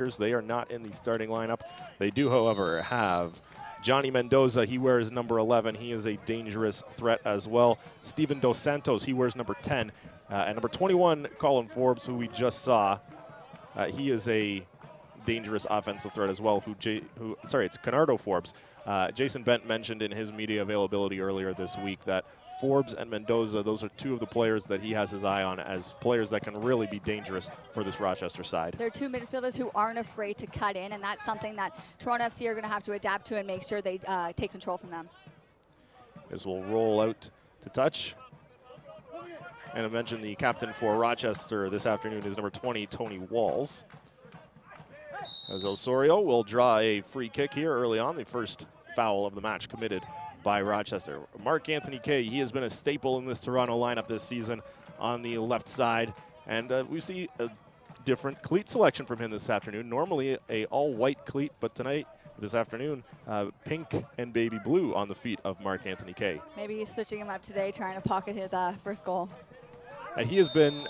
They are not in the starting lineup. They do, however, have Johnny Mendoza. He wears number 11. He is a dangerous threat as well. Steven Dos Santos, he wears number 10. And number 21, Colin Forbes, who we just saw. He is a dangerous offensive threat as well. It's Canardo Forbes. Jason Bent mentioned in his media availability earlier this week that Forbes and Mendoza, those are two of the players that he has his eye on as players that can really be dangerous for this Rochester side. They're two midfielders who aren't afraid to cut in, and that's something that Toronto FC are going to have to adapt to and make sure they take control from them. This will roll out to touch. And I mentioned the captain for Rochester this afternoon is number 20, Tony Walls. As Osorio will draw a free kick here early on, the first foul of the match committed by Rochester. Mark Anthony Kay, he has been a staple in this Toronto lineup this season on the left side. And we see a different cleat selection from him this afternoon. Normally a all-white cleat, but tonight, this afternoon, pink and baby blue on the feet of Mark Anthony Kay. Maybe he's switching him up today, trying to pocket his first goal. And he has been,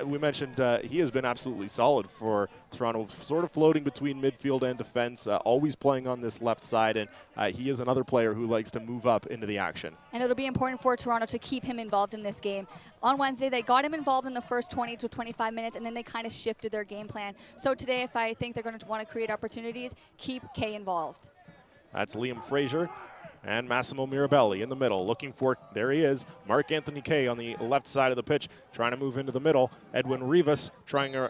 we mentioned, he has been absolutely solid for Toronto, sort of floating between midfield and defense, always playing on this left side, and he is another player who likes to move up into the action. And it'll be important for Toronto to keep him involved in this game. On Wednesday, they got him involved in the first 20 to 25 minutes, and then they kind of shifted their game plan. So today, if I think they're going to want to create opportunities, keep Kay involved. That's Liam Frazier. And Massimo Mirabelli in the middle, looking for, there he is, Mark Anthony Kay on the left side of the pitch, trying to move into the middle. Edwin Rivas trying a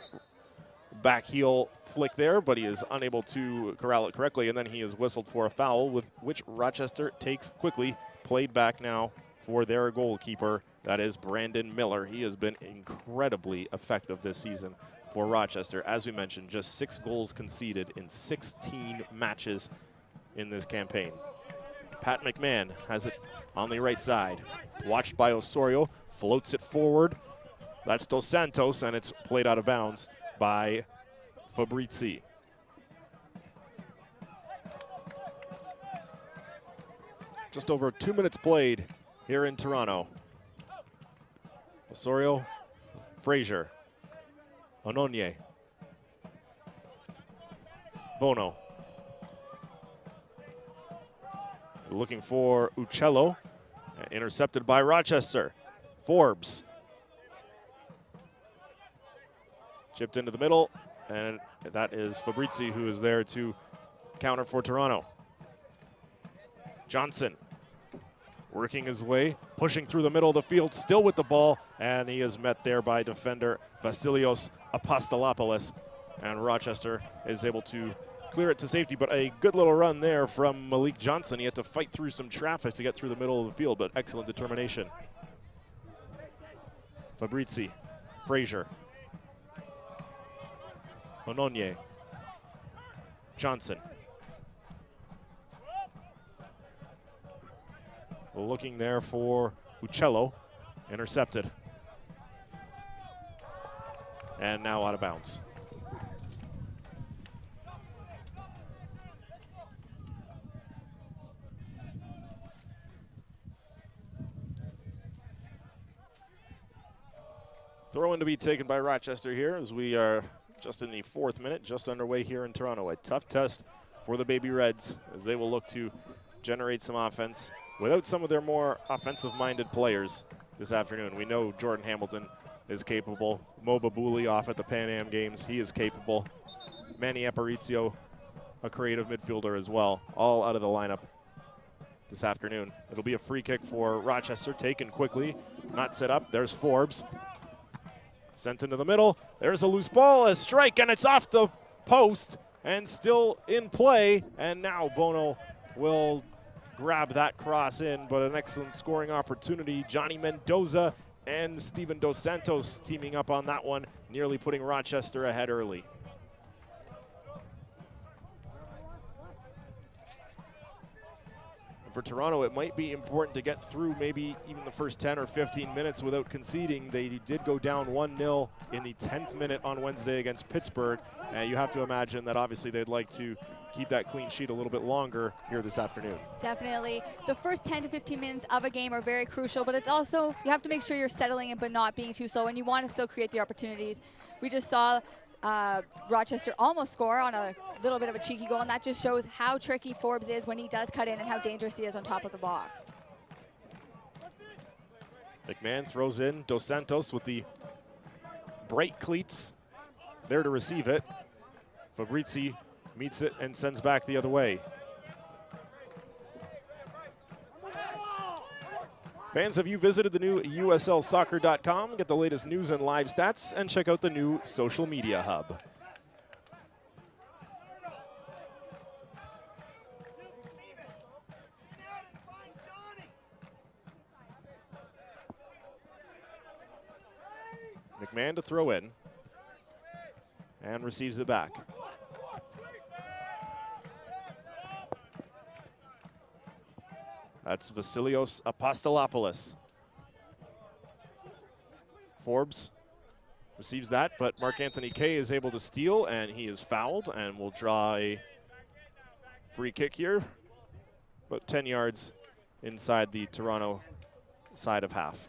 back heel flick there, but he is unable to corral it correctly, and then he is whistled for a foul, with which Rochester takes quickly. Played back now for their goalkeeper, that is Brandon Miller. He has been incredibly effective this season for Rochester. As we mentioned, just 6 goals conceded in 16 matches in this campaign. Pat McMahon has it on the right side. Watched by Osorio, floats it forward. That's Dos Santos, and it's played out of bounds by Fabrizi. Just over 2 minutes played here in Toronto. Osorio, Frazier, Ononye, Bono. Looking for Uccello, intercepted by Rochester. Forbes. Chipped into the middle, and that is Fabrizi who is there to counter for Toronto. Johnson working his way, pushing through the middle of the field, still with the ball, and he is met there by defender Vasilios Apostolopoulos, and Rochester is able to clear it to safety, but a good little run there from Malik Johnson. He had to fight through some traffic to get through the middle of the field, but excellent determination. Fabrizi, Frazier, Ononye, Johnson. Looking there for Uccello, intercepted. And now out of bounds. Throw-in to be taken by Rochester here as we are just in the 4th minute, just underway here in Toronto. A tough test for the Baby Reds as they will look to generate some offense without some of their more offensive-minded players this afternoon. We know Jordan Hamilton is capable. Mo Babuli off at the Pan Am Games, he is capable. Manny Aparicio, a creative midfielder as well, all out of the lineup this afternoon. It'll be a free kick for Rochester, taken quickly, not set up. There's Forbes. Sent into the middle. There's a loose ball, a strike, and it's off the post and still in play. And now Bono will grab that cross in, but an excellent scoring opportunity. Johnny Mendoza and Steven Dos Santos teaming up on that one, nearly putting Rochester ahead early. For Toronto, it might be important to get through maybe even the first 10 or 15 minutes without conceding. They did go down 1-0 in the 10th minute on Wednesday against Pittsburgh. You have to imagine that obviously they'd like to keep that clean sheet a little bit longer here this afternoon. Definitely. The first 10 to 15 minutes of a game are very crucial, but it's also, you have to make sure you're settling in but not being too slow, and you want to still create the opportunities. We just saw Rochester almost score on a little bit of a cheeky goal, and that just shows how tricky Forbes is when he does cut in and how dangerous he is on top of the box. McMahon throws in Dos Santos with the bright cleats there to receive it. Fabrizi meets it and sends back the other way. Fans, have you visited the new USLsoccer.com? Get the latest news and live stats, and check out the new social media hub. McMahon to throw in, and receives it back. That's Vasilios Apostolopoulos. Forbes receives that, but Mark Anthony Kay is able to steal, and he is fouled, and will draw a free kick here, about 10 yards inside the Toronto side of half.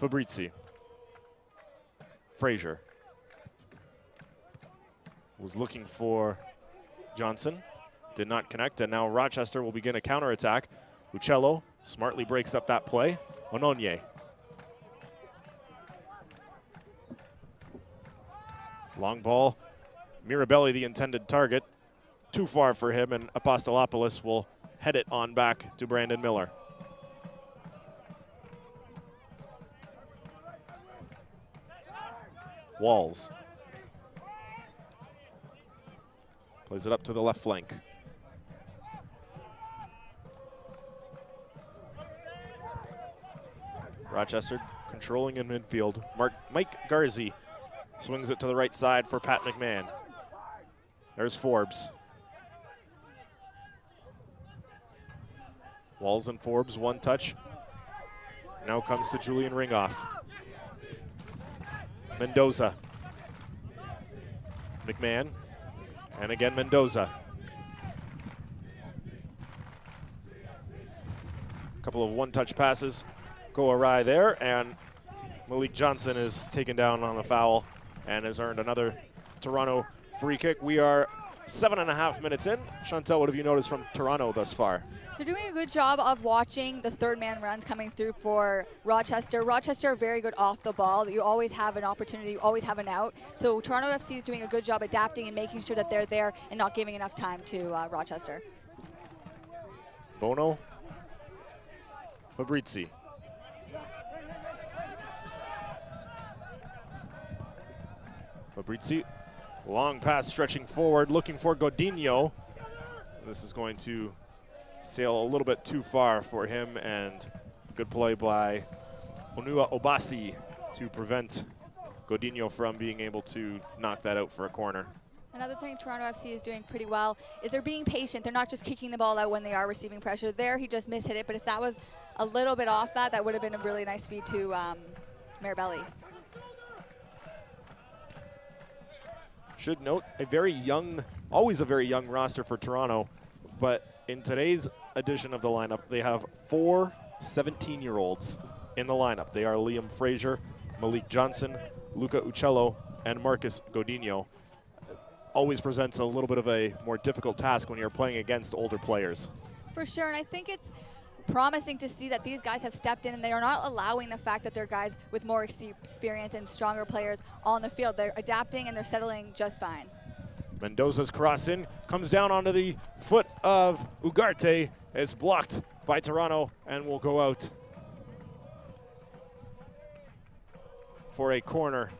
Fabrizi. Frazier was looking for Johnson, did not connect, and now Rochester will begin a counterattack. Uccello smartly breaks up that play. Ononye. Long ball. Mirabelli, the intended target. Too far for him, and Apostolopoulos will head it on back to Brandon Miller. Walls. Plays it up to the left flank. Rochester controlling in midfield. Mike Garzi swings it to the right side for Pat McMahon. There's Forbes. Walls and Forbes, one touch. Now comes to Julian Ringoff. Mendoza. McMahon. And again, Mendoza. A couple of one-touch passes go awry there, and Malik Johnson is taken down on the foul and has earned another Toronto free kick. We are 7.5 minutes in. Chantel, what have you noticed from Toronto thus far? They're doing a good job of watching the third man runs coming through for Rochester. Rochester are very good off the ball. You always have an opportunity, you always have an out. So Toronto FC is doing a good job adapting and making sure that they're there and not giving enough time to Rochester. Bono. Fabrizi. Fabrizi. Long pass stretching forward, looking for Godinho. This is going to sail a little bit too far for him, and good play by Onua Obasi to prevent Godinho from being able to knock that out for a corner. Another thing Toronto FC is doing pretty well is they're being patient. They're not just kicking the ball out when they are receiving pressure. There, he just mishit it, but if that was a little bit off that would have been a really nice feed to Mirabelli. Should note, a very young, always a very young roster for Toronto, but in today's edition of the lineup, they have 4 17-year-olds in the lineup. They are Liam Frazier, Malik Johnson, Luca Uccello, and Marcus Godinho. Always presents a little bit of a more difficult task when you're playing against older players. For sure, and I think it's promising to see that these guys have stepped in and they are not allowing the fact that they're guys with more experience and stronger players on the field. They're adapting and they're settling just fine. Mendoza's cross in, comes down onto the foot of Ugarte. It's blocked by Toronto and will go out for a corner.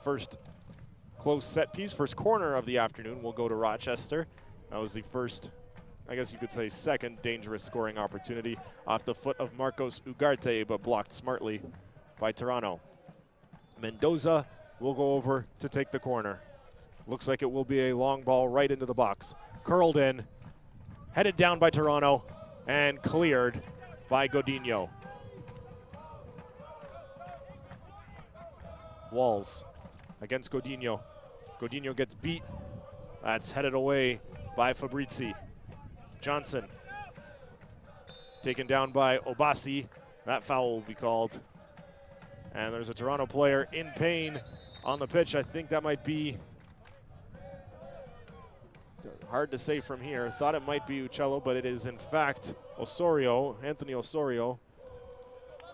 First close set piece, first corner of the afternoon will go to Rochester. That was the first, I guess you could say second dangerous scoring opportunity off the foot of Marcos Ugarte, but blocked smartly by Toronto. Mendoza will go over to take the corner. Looks like it will be a long ball right into the box. Curled in, headed down by Toronto, and cleared by Godinho. Walls against Godinho. Godinho gets beat. That's headed away by Fabrizi. Johnson. taken down by Obasi. That foul will be called. And there's a Toronto player in pain on the pitch. I think that might be hard to say from here. Thought it might be Uccello, but it is in fact Osorio, Anthony Osorio.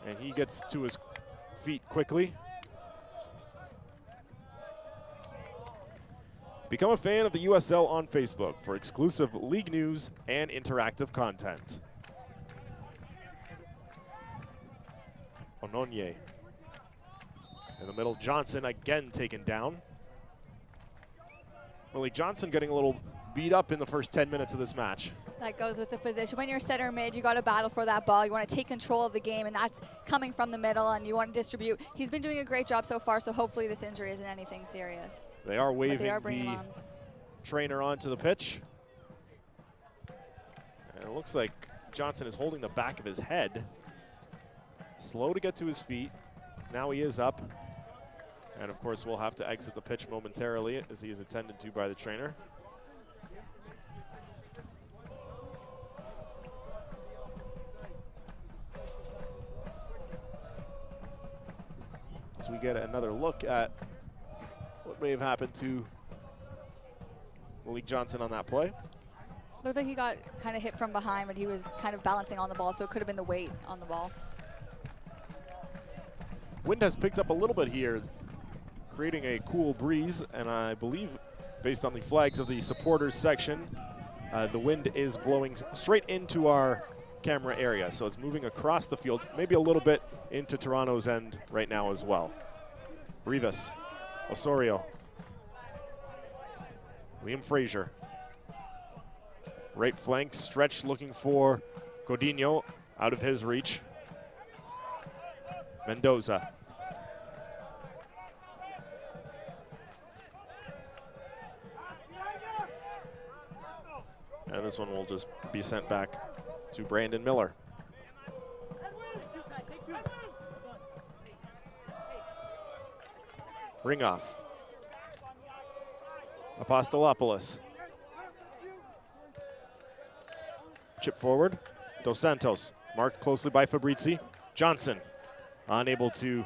And he gets to his feet quickly. Become a fan of the USL on Facebook for exclusive league news and interactive content. Ononye. In the middle, Johnson again taken down. Malik Johnson getting a little beat up in the first 10 minutes of this match. That goes with the position. When you're center mid, you got to battle for that ball. You want to take control of the game, and that's coming from the middle, and you want to distribute. He's been doing a great job so far, so hopefully this injury isn't anything serious. They are waving the trainer onto the pitch. And it looks like Johnson is holding the back of his head. Slow to get to his feet. Now he is up. And of course, we'll have to exit the pitch momentarily as he is attended to by the trainer. So we get another look at what may have happened to Malik Johnson on that play. Looked like he got kind of hit from behind, but he was kind of balancing on the ball, so it could have been the weight on the ball. Wind has picked up a little bit here, creating a cool breeze, and I believe, based on the flags of the supporters section, the wind is blowing straight into our camera area, so it's moving across the field, maybe a little bit into Toronto's end right now as well. Rivas, Osorio, Liam Frazier. Right flank stretch looking for Godinho, out of his reach. Mendoza. And this one will just be sent back to Brandon Miller. Ringoff. Apostolopoulos. Chip forward. Dos Santos, marked closely by Fabrizi. Johnson, unable to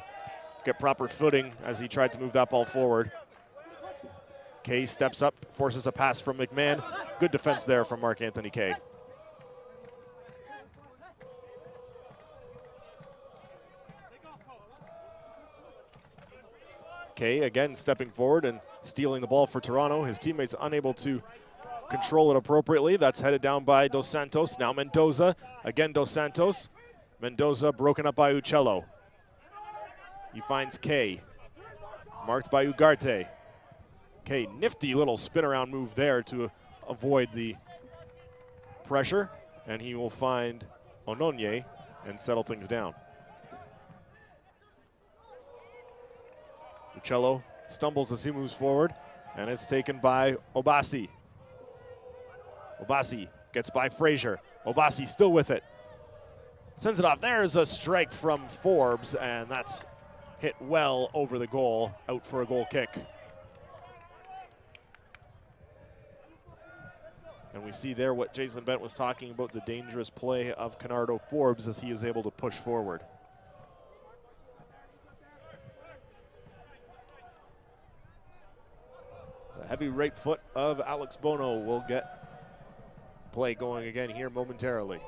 get proper footing as he tried to move that ball forward. Kay steps up, forces a pass from McMahon. Good defense there from Mark Anthony Kay. Kay again stepping forward and stealing the ball for Toronto. His teammates unable to control it appropriately. That's headed down by Dos Santos. Now Mendoza. Again Dos Santos. Mendoza broken up by Uccello. He finds Kay. Marked by Ugarte. Kay, nifty little spin around move there to avoid the pressure. And he will find Ononye and settle things down. Uccello stumbles as he moves forward, and it's taken by Obasi. Obasi gets by Frazier. Obasi still with it. Sends it off. There's a strike from Forbes, and that's hit well over the goal, out for a goal kick. And we see there what Jason Bent was talking about, the dangerous play of Canardo Forbes as he is able to push forward. The heavy right foot of Alex Bono will get play going again here momentarily.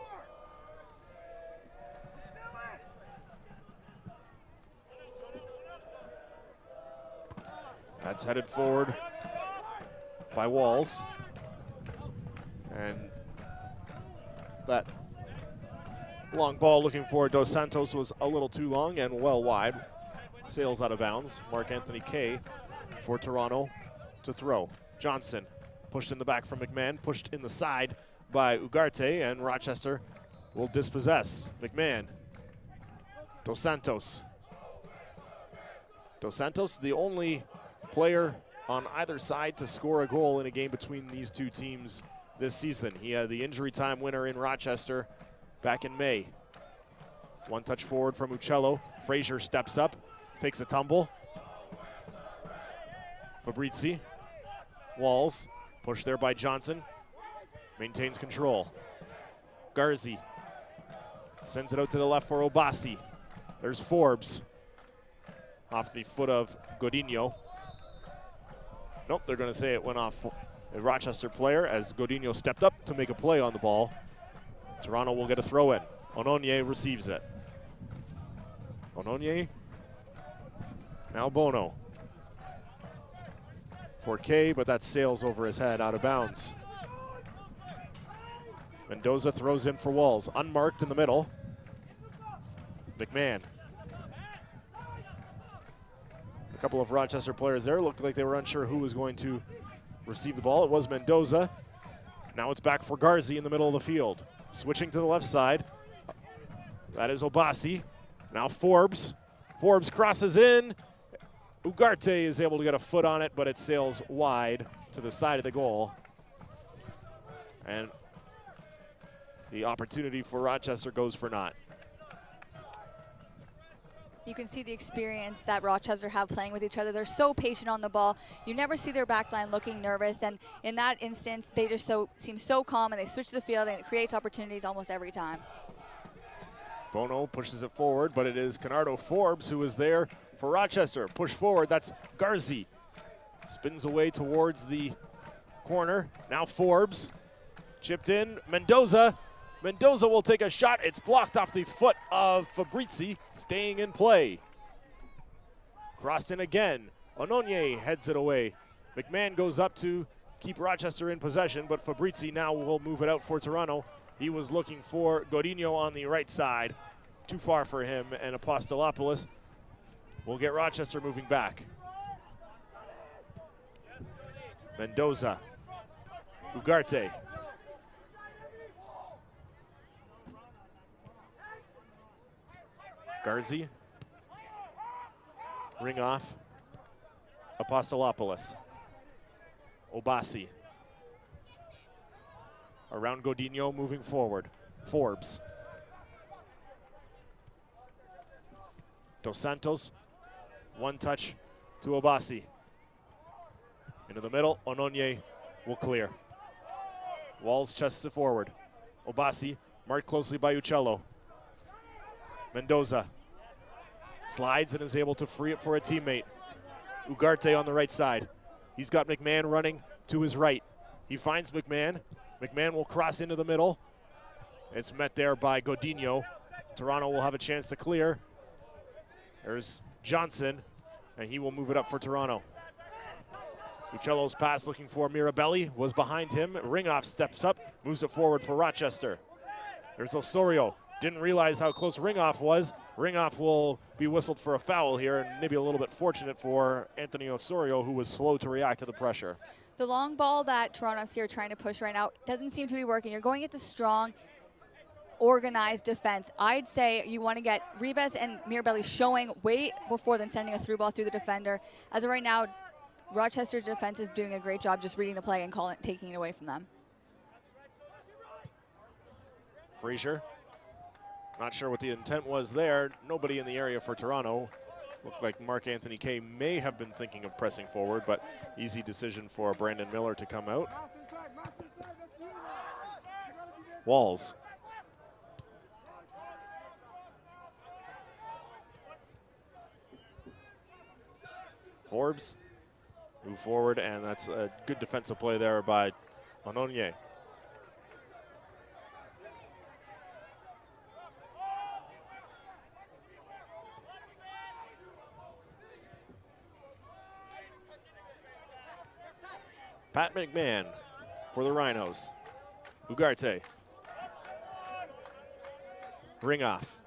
That's headed forward by Walls. And that long ball looking for Dos Santos was a little too long and well wide. Sails out of bounds. Mark Anthony Kay for Toronto to throw. Johnson pushed in the back from McMahon, pushed in the side by Ugarte, and Rochester will dispossess. McMahon. Dos Santos. Dos Santos, the only player on either side to score a goal in a game between these two teams this season. He had the injury time winner in Rochester back in May. One touch forward from Uccello. Frazier steps up, takes a tumble. Fabrizi. Walls, pushed there by Johnson. Maintains control. Garzi. Sends it out to the left for Obasi. There's Forbes. Off the foot of Godinho. Nope, they're going to say it went off a Rochester player as Godinho stepped up to make a play on the ball. Toronto will get a throw in. Ononye receives it. Ononye. Now Bono. For K, but that sails over his head out of bounds. Mendoza throws in for Walls. Unmarked in the middle. McMahon. A couple of Rochester players there looked like they were unsure who was going to receive the ball. It was Mendoza. Now it's back for Garzi in the middle of the field. Switching to the left side. That is Obasi. Now Forbes. Forbes crosses in. Ugarte is able to get a foot on it, but it sails wide to the side of the goal. And the opportunity for Rochester goes for naught. You can see the experience that Rochester have playing with each other. They're so patient on the ball. You never see their backline looking nervous. And in that instance, they just seem so calm, and they switch the field, and it creates opportunities almost every time. Bono pushes it forward, but it is Canardo Forbes who is there for Rochester. Push forward, that's Garzi. Spins away towards the corner. Now Forbes, chipped in, Mendoza. Mendoza will take a shot. It's blocked off the foot of Fabrizi, staying in play. Crossed in again. Ononye heads it away. McMahon goes up to keep Rochester in possession, but Fabrizi now will move it out for Toronto. He was looking for Godinho on the right side. Too far for him, and Apostolopoulos will get Rochester moving back. Mendoza. Ugarte. Garzi. Ring off. Apostolopoulos. Obasi. Around Godinho, moving forward. Forbes. Dos Santos. One touch to Obasi. Into the middle, Ononye will clear. Walls chests it forward. Obasi, marked closely by Uccello. Mendoza slides and is able to free it for a teammate. Ugarte on the right side. He's got McMahon running to his right. He finds McMahon. McMahon will cross into the middle. It's met there by Godinho. Toronto will have a chance to clear. There's Johnson, and he will move it up for Toronto. Uccello's pass looking for Mirabelli was behind him. Ringoff steps up, moves it forward for Rochester. There's Osorio. Didn't realize how close Ringoff was. Ringoff will be whistled for a foul here, and maybe a little bit fortunate for Anthony Osorio, who was slow to react to the pressure. The long ball that Toronto FC are trying to push right now doesn't seem to be working. You're going into strong, organized defense. I'd say you want to get Rivas and Mirabelli showing way before than sending a through ball through the defender. As of right now, Rochester's defense is doing a great job just reading the play and taking it away from them. Frazier. Not sure what the intent was there. Nobody in the area for Toronto. Looked like Mark Anthony Kay may have been thinking of pressing forward, but easy decision for Brandon Miller to come out. Walls. Forbes. Move forward, and that's a good defensive play there by Ononye. Pat McMahon for the Rhinos. Ugarte. Ring off.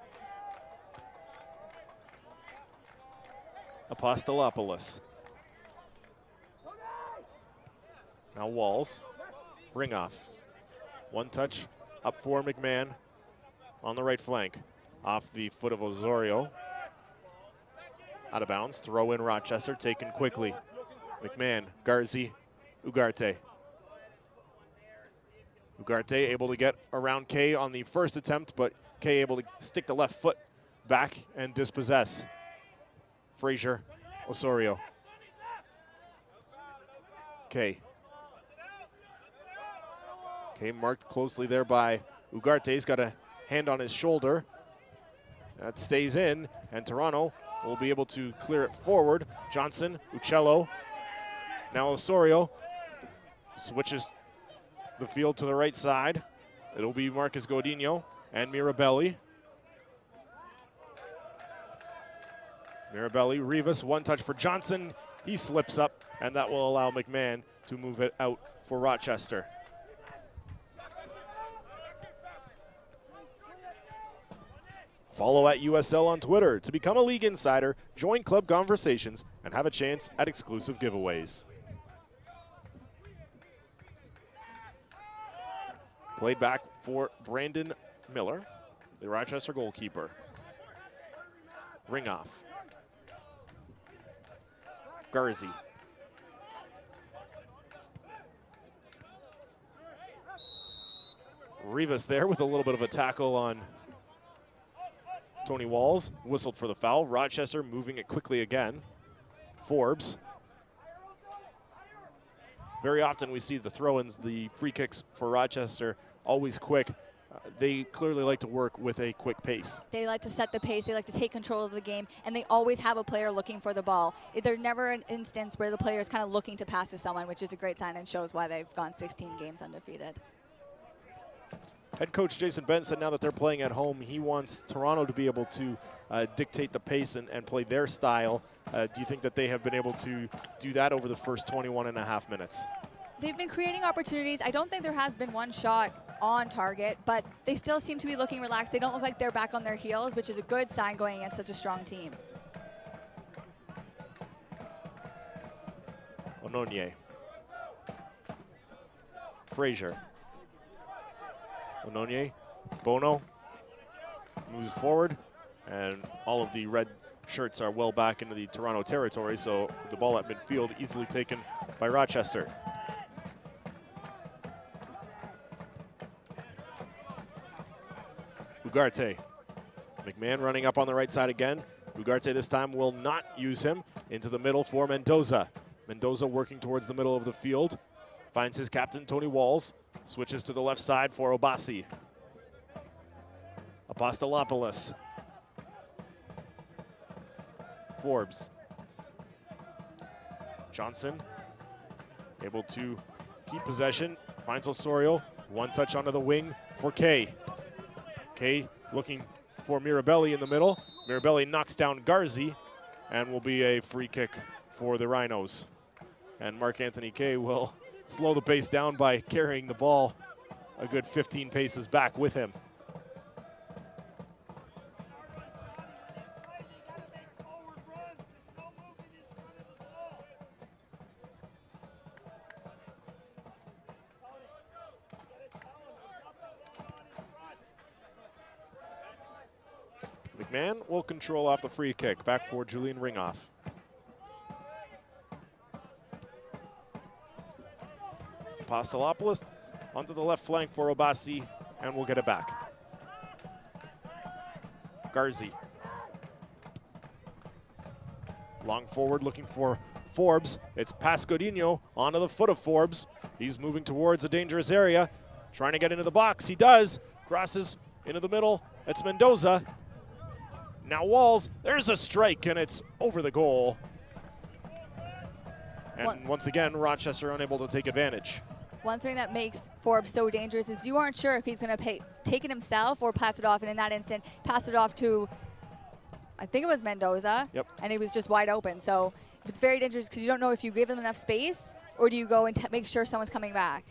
Apostolopoulos. Now Walls. Ring off. One touch up for McMahon on the right flank. Off the foot of Osorio. Out of bounds. Throw in Rochester. Taken quickly. McMahon. Garzi. Ugarte. Ugarte able to get around Kay on the first attempt, but Kay able to stick the left foot back and dispossess. Frazier, Osorio. Kay. Kay marked closely there by Ugarte. He's got to hand on his shoulder. That stays in, and Toronto will be able to clear it forward. Johnson, Uccello, now Osorio switches the field to the right side. It'll be Marcus Godinho and Mirabelli. Mirabelli, Rivas, one touch for Johnson. He slips up, and that will allow McMahon to move it out for Rochester. Follow at USL on Twitter to become a league insider, join club conversations, and have a chance at exclusive giveaways. Played back for Brandon Miller, the Rochester goalkeeper. Ring off. Garzi. Rivas there with a little bit of a tackle on Tony Walls, whistled for the foul. Rochester moving it quickly again. Forbes. Very often we see the throw-ins, the free kicks for Rochester, always quick. They clearly like to work with a quick pace. They like to set the pace, they like to take control of the game, and they always have a player looking for the ball. There's never an instance where the player is kind of looking to pass to someone, which is a great sign and shows why they've gone 16 games undefeated. Head coach Jason Bent said now that they're playing at home, he wants Toronto to be able to dictate the pace and play their style. Do you think that they have been able to do that over the first 21 and a half minutes? They've been creating opportunities. I don't think there has been one shot on target, but they still seem to be looking relaxed. They don't look like they're back on their heels, which is a good sign going against such a strong team. Ononye. Frazier. Ononye, Bono moves forward, and all of the red shirts are well back into the Toronto territory, so the ball at midfield easily taken by Rochester. Ugarte. McMahon running up on the right side again. Ugarte this time will not use him. Into the middle for Mendoza. Mendoza working towards the middle of the field. Finds his captain, Tony Walls. Switches to the left side for Obasi. Apostolopoulos. Forbes. Johnson able to keep possession. Finds Osorio. One touch onto the wing for Kay. Kay looking for Mirabelli in the middle. Mirabelli knocks down Garzi, and will be a free kick for the Rhinos. And Mark Anthony Kay will slow the pace down by carrying the ball a good 15 paces back with him. McMahon will control off the free kick. Back for Julian Ringoff. Apostolopoulos onto the left flank for Obasi, and we'll get it back. Garzi. Long forward looking for Forbes. It's past Godinho onto the foot of Forbes. He's moving towards a dangerous area. Trying to get into the box. He does. Crosses into the middle. It's Mendoza. Now Walls. There's a strike, and it's over the goal. And once again, Rochester unable to take advantage. One thing that makes Forbes so dangerous is you aren't sure if he's going to take it himself or pass it off, and in that instant, pass it off to, I think it was Mendoza, yep. And he was just wide open. So it's very dangerous because you don't know if you give him enough space or do you go and make sure someone's coming back.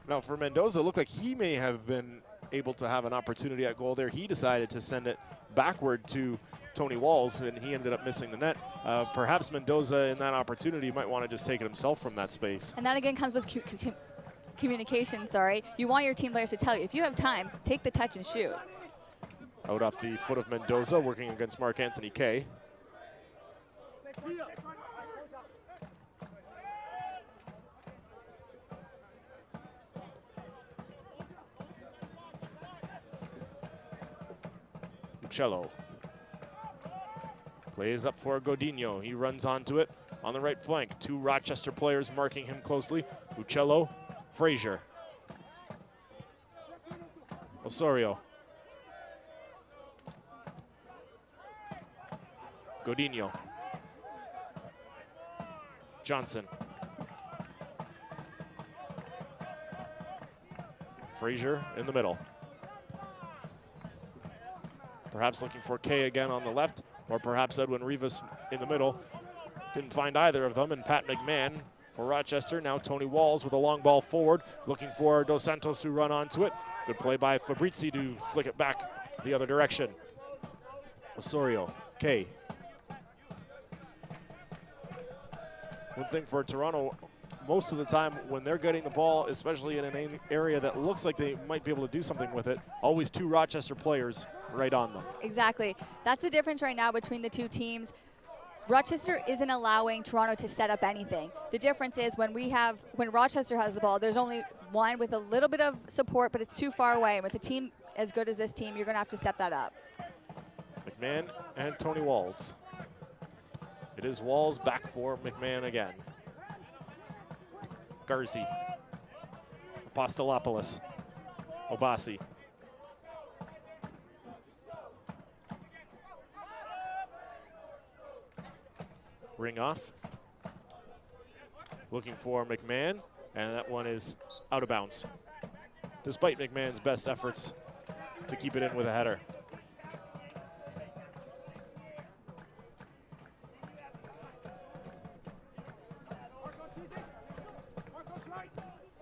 Now for Mendoza, it looked like he may have been able to have an opportunity at goal there. He decided to send it backward to Tony Walls, and he ended up missing the net. Perhaps Mendoza in that opportunity might want to just take it himself from that space. And that again comes with communication, sorry. You want your team players to tell you, if you have time, take the touch and shoot. Out off the foot of Mendoza, working against Mark Anthony Kay. Uccello. Plays up for Godinho. He runs onto it on the right flank. Two Rochester players marking him closely. Uccello, Frazier. Osorio. Godinho. Johnson. Frazier in the middle. Perhaps looking for Kay again on the left, or perhaps Edwin Rivas in the middle. Didn't find either of them, and Pat McMahon for Rochester. Now Tony Walls with a long ball forward, looking for Dos Santos to run onto it. Good play by Fabrizi to flick it back the other direction. Osorio, Kay. One thing for Toronto, most of the time when they're getting the ball, especially in an area that looks like they might be able to do something with it, always two Rochester players right on them. Exactly. That's the difference right now between the two teams. Rochester isn't allowing Toronto to set up anything. The difference is when Rochester has the ball, there's only one with a little bit of support, but it's too far away. And with a team as good as this team, you're going to have to step that up. McMahon and Tony Walls. It is Walls back for McMahon again. Garzi. Apostolopoulos. Obasi. Ring off. Looking for McMahon, and that one is out of bounds. Despite McMahon's best efforts to keep it in with a header.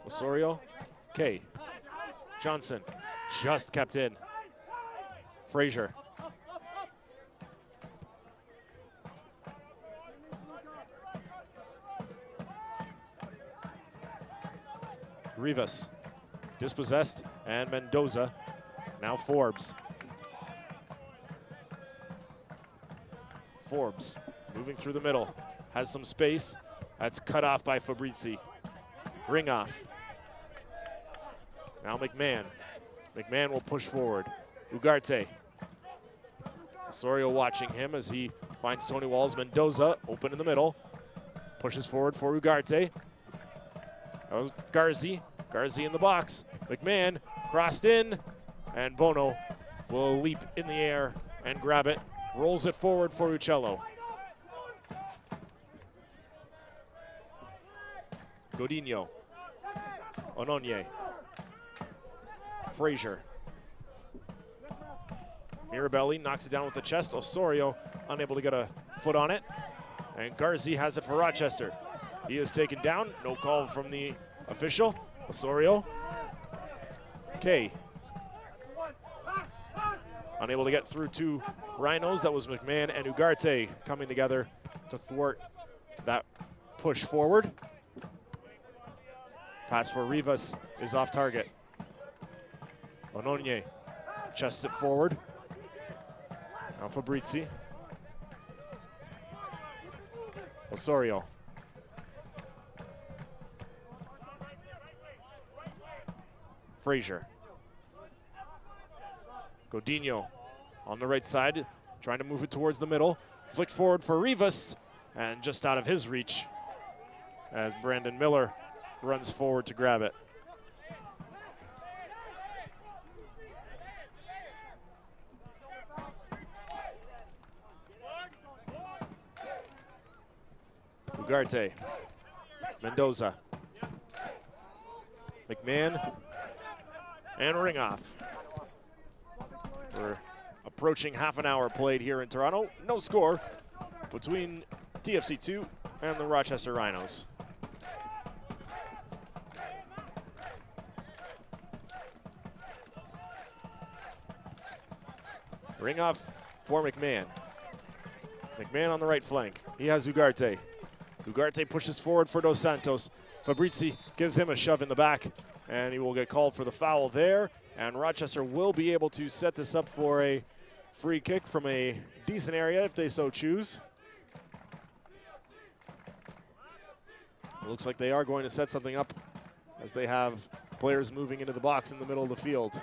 Osorio, Kay. Johnson, just kept in. Frazier. Rivas, dispossessed, and Mendoza. Now Forbes. Forbes moving through the middle, has some space. That's cut off by Fabrizi. Ring off. Now McMahon. McMahon will push forward. Ugarte. Osorio watching him as he finds Tony Walls. Mendoza open in the middle. Pushes forward for Ugarte. That was Garzi. Garzi in the box. McMahon crossed in, and Bono will leap in the air and grab it. Rolls it forward for Uccello. Godinho. Ononye. Frazier. Mirabelli knocks it down with the chest. Osorio unable to get a foot on it. And Garzi has it for Rochester. He is taken down. No call from the official. Osorio. Kay. Unable to get through two Rhinos. That was McMahon and Ugarte coming together to thwart that push forward. Pass for Rivas is off target. Ononye chests it forward. Now Fabrizi. Osorio. Frazier. Godinho on the right side, trying to move it towards the middle. Flicked forward for Rivas, and just out of his reach as Brandon Miller runs forward to grab it. Ugarte. Mendoza. McMahon. And ring off. We're approaching half an hour played here in Toronto. No score between TFC2 and the Rochester Rhinos. Ring off for McMahon. McMahon on the right flank. He has Ugarte. Ugarte pushes forward for Dos Santos. Fabrizi gives him a shove in the back, and he will get called for the foul there. And Rochester will be able to set this up for a free kick from a decent area if they so choose. It looks like they are going to set something up as they have players moving into the box in the middle of the field.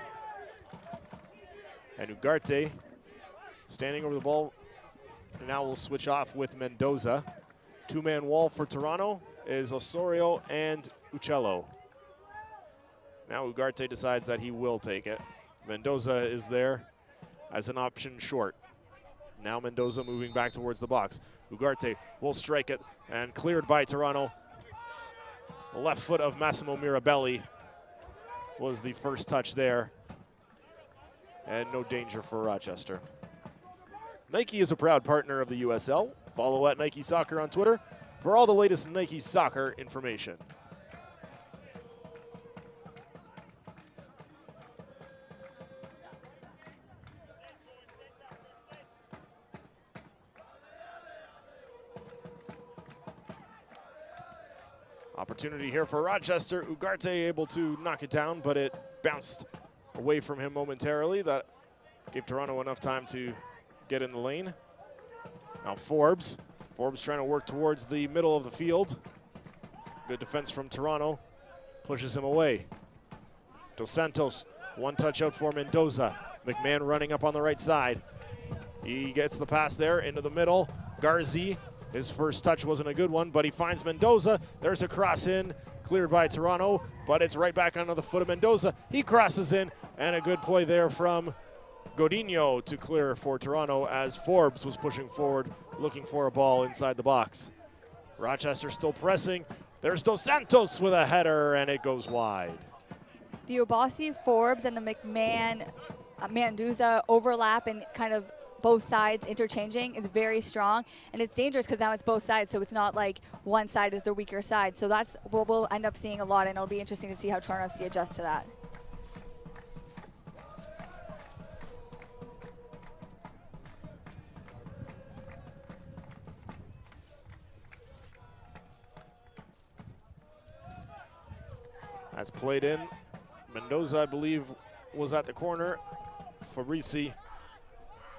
And Ugarte standing over the ball. And now we'll switch off with Mendoza. Two-man wall for Toronto is Osorio and Uccello. Now Ugarte decides that he will take it. Mendoza is there as an option short. Now Mendoza moving back towards the box. Ugarte will strike it, and cleared by Toronto. The left foot of Massimo Mirabelli was the first touch there. And no danger for Rochester. Nike is a proud partner of the USL. Follow at Nike Soccer on Twitter for all the latest Nike Soccer information. Opportunity here for Rochester. Ugarte able to knock it down, but it bounced away from him momentarily. That gave Toronto enough time to get in the lane. Now Forbes. Forbes trying to work towards the middle of the field. Good defense from Toronto. Pushes him away. Dos Santos, one touch out for Mendoza. McMahon running up on the right side. He gets the pass there into the middle. Garzi, his first touch wasn't a good one, but he finds Mendoza. There's a cross in, cleared by Toronto, but it's right back onto the foot of Mendoza. He crosses in, and a good play there from Godinho to clear for Toronto as Forbes was pushing forward, looking for a ball inside the box. Rochester still pressing. There's Dos Santos with a header, and it goes wide. The Obasi, Forbes, and the McMahon Mendoza overlap and kind of both sides interchanging is very strong, and it's dangerous because now it's both sides, so it's not like one side is the weaker side. So that's what we'll end up seeing a lot, and it'll be interesting to see how Toronto FC adjusts to that. That's played in. Mendoza, I believe, was at the corner. Fabrici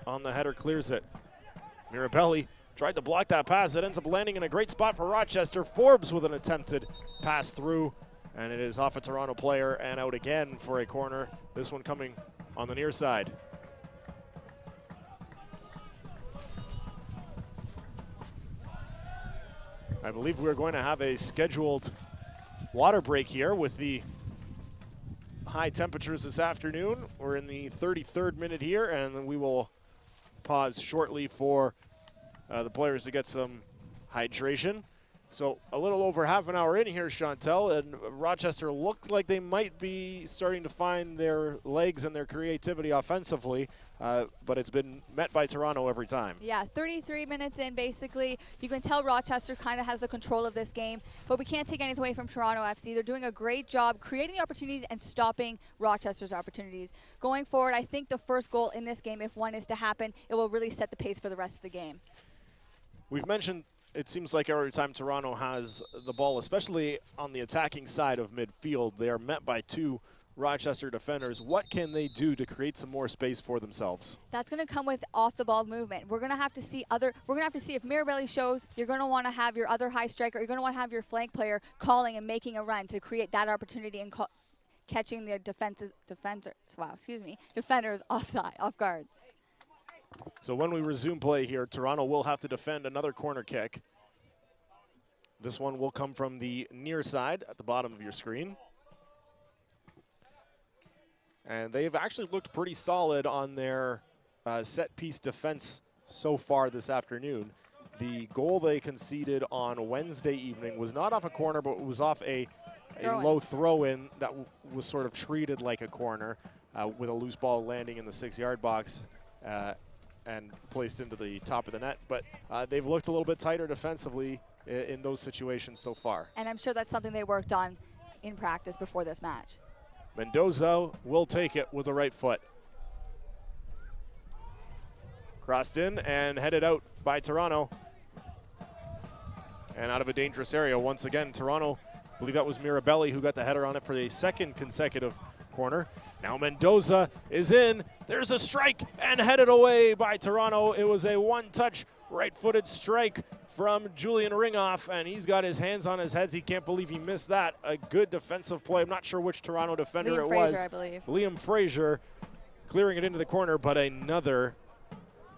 on the header clears it. Mirabelli tried to block that pass. It ends up landing in a great spot for Rochester. Forbes with an attempted pass through, and it is off a Toronto player and out again for a corner. This one coming on the near side. I believe we're going to have a scheduled water break here with the high temperatures this afternoon. We're in the 33rd minute here, and then we will pause shortly for the players to get some hydration. So a little over half an hour in here, Chantel, and Rochester looks like they might be starting to find their legs and their creativity offensively, but it's been met by Toronto every time. Yeah, 33 minutes in, basically. You can tell Rochester kind of has the control of this game, but we can't take anything away from Toronto FC. They're doing a great job creating the opportunities and stopping Rochester's opportunities. Going forward, I think the first goal in this game, if one is to happen, it will really set the pace for the rest of the game. We've mentioned it seems like every time Toronto has the ball, especially on the attacking side of midfield, they are met by two Rochester defenders. What can they do to create some more space for themselves? That's going to come with off-the-ball movement. We're going to have to see if Mirabelli shows, you're going to want to have your other high striker, you're going to want to have your flank player calling and making a run to create that opportunity and catching the defenders off guard. So when we resume play here, Toronto will have to defend another corner kick. This one will come from the near side at the bottom of your screen. And they've actually looked pretty solid on their set-piece defense so far this afternoon. The goal they conceded on Wednesday evening was not off a corner, but it was off a low throw-in that was sort of treated like a corner with a loose ball landing in the 6-yard box. And placed into the top of the net. But they've looked a little bit tighter defensively in those situations so far. And I'm sure that's something they worked on in practice before this match. Mendoza will take it with the right foot. Crossed in and headed out by Toronto. And out of a dangerous area once again. Toronto, I believe that was Mirabelli who got the header on it for the second consecutive corner. Now Mendoza is in. There's a strike and headed away by Toronto. It was a one-touch right-footed strike from Julian Ringoff, and he's got his hands on his head. He can't believe he missed that. A good defensive play. I'm not sure which Toronto defender it was. I believe. Liam Fraser clearing it into the corner, but another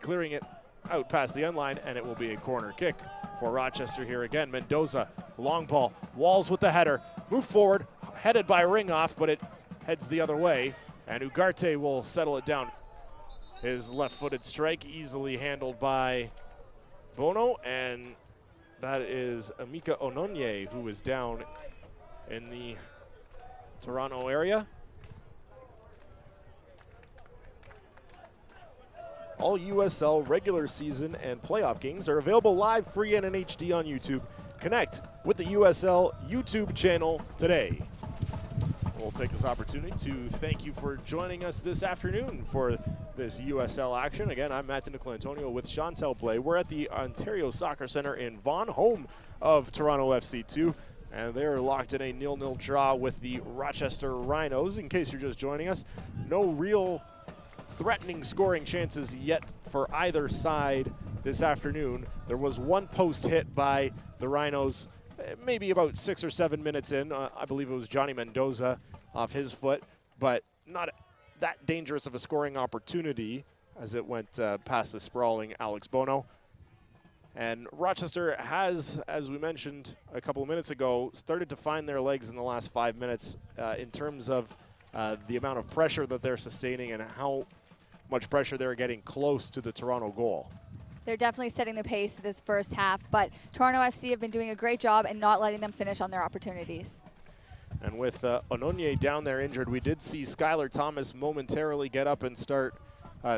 clearing it out past the end line, and it will be a corner kick for Rochester here again. Mendoza, long ball, Walls with the header. Move forward, headed by Ringoff, but it heads the other way, and Ugarte will settle it down. his left-footed strike, easily handled by Bono, and that is Amika Ononye, who is down in the Toronto area. All USL regular season and playoff games are available live, free, and in HD on YouTube. Connect with the USL YouTube channel today. We'll take this opportunity to thank you for joining us this afternoon for this USL action. Again, I'm Matt DiNicolantonio with Chantel Blay. We're at the Ontario Soccer Center in Vaughan, home of Toronto FC2, and they're locked in a 0-0 draw with the Rochester Rhinos. In case you're just joining us, no real threatening scoring chances yet for either side this afternoon. There was one post hit by the Rhinos maybe about 6 or 7 minutes in. I believe it was Johnny Mendoza off his foot, but not that dangerous of a scoring opportunity as it went past the sprawling Alex Bono. And Rochester has, as we mentioned a couple of minutes ago, started to find their legs in the last 5 minutes in terms of the amount of pressure that they're sustaining and how much pressure they're getting close to the Toronto goal. They're definitely setting the pace this first half, but Toronto FC have been doing a great job and not letting them finish on their opportunities. And with Ononye down there injured, we did see Skylar Thomas momentarily get up and start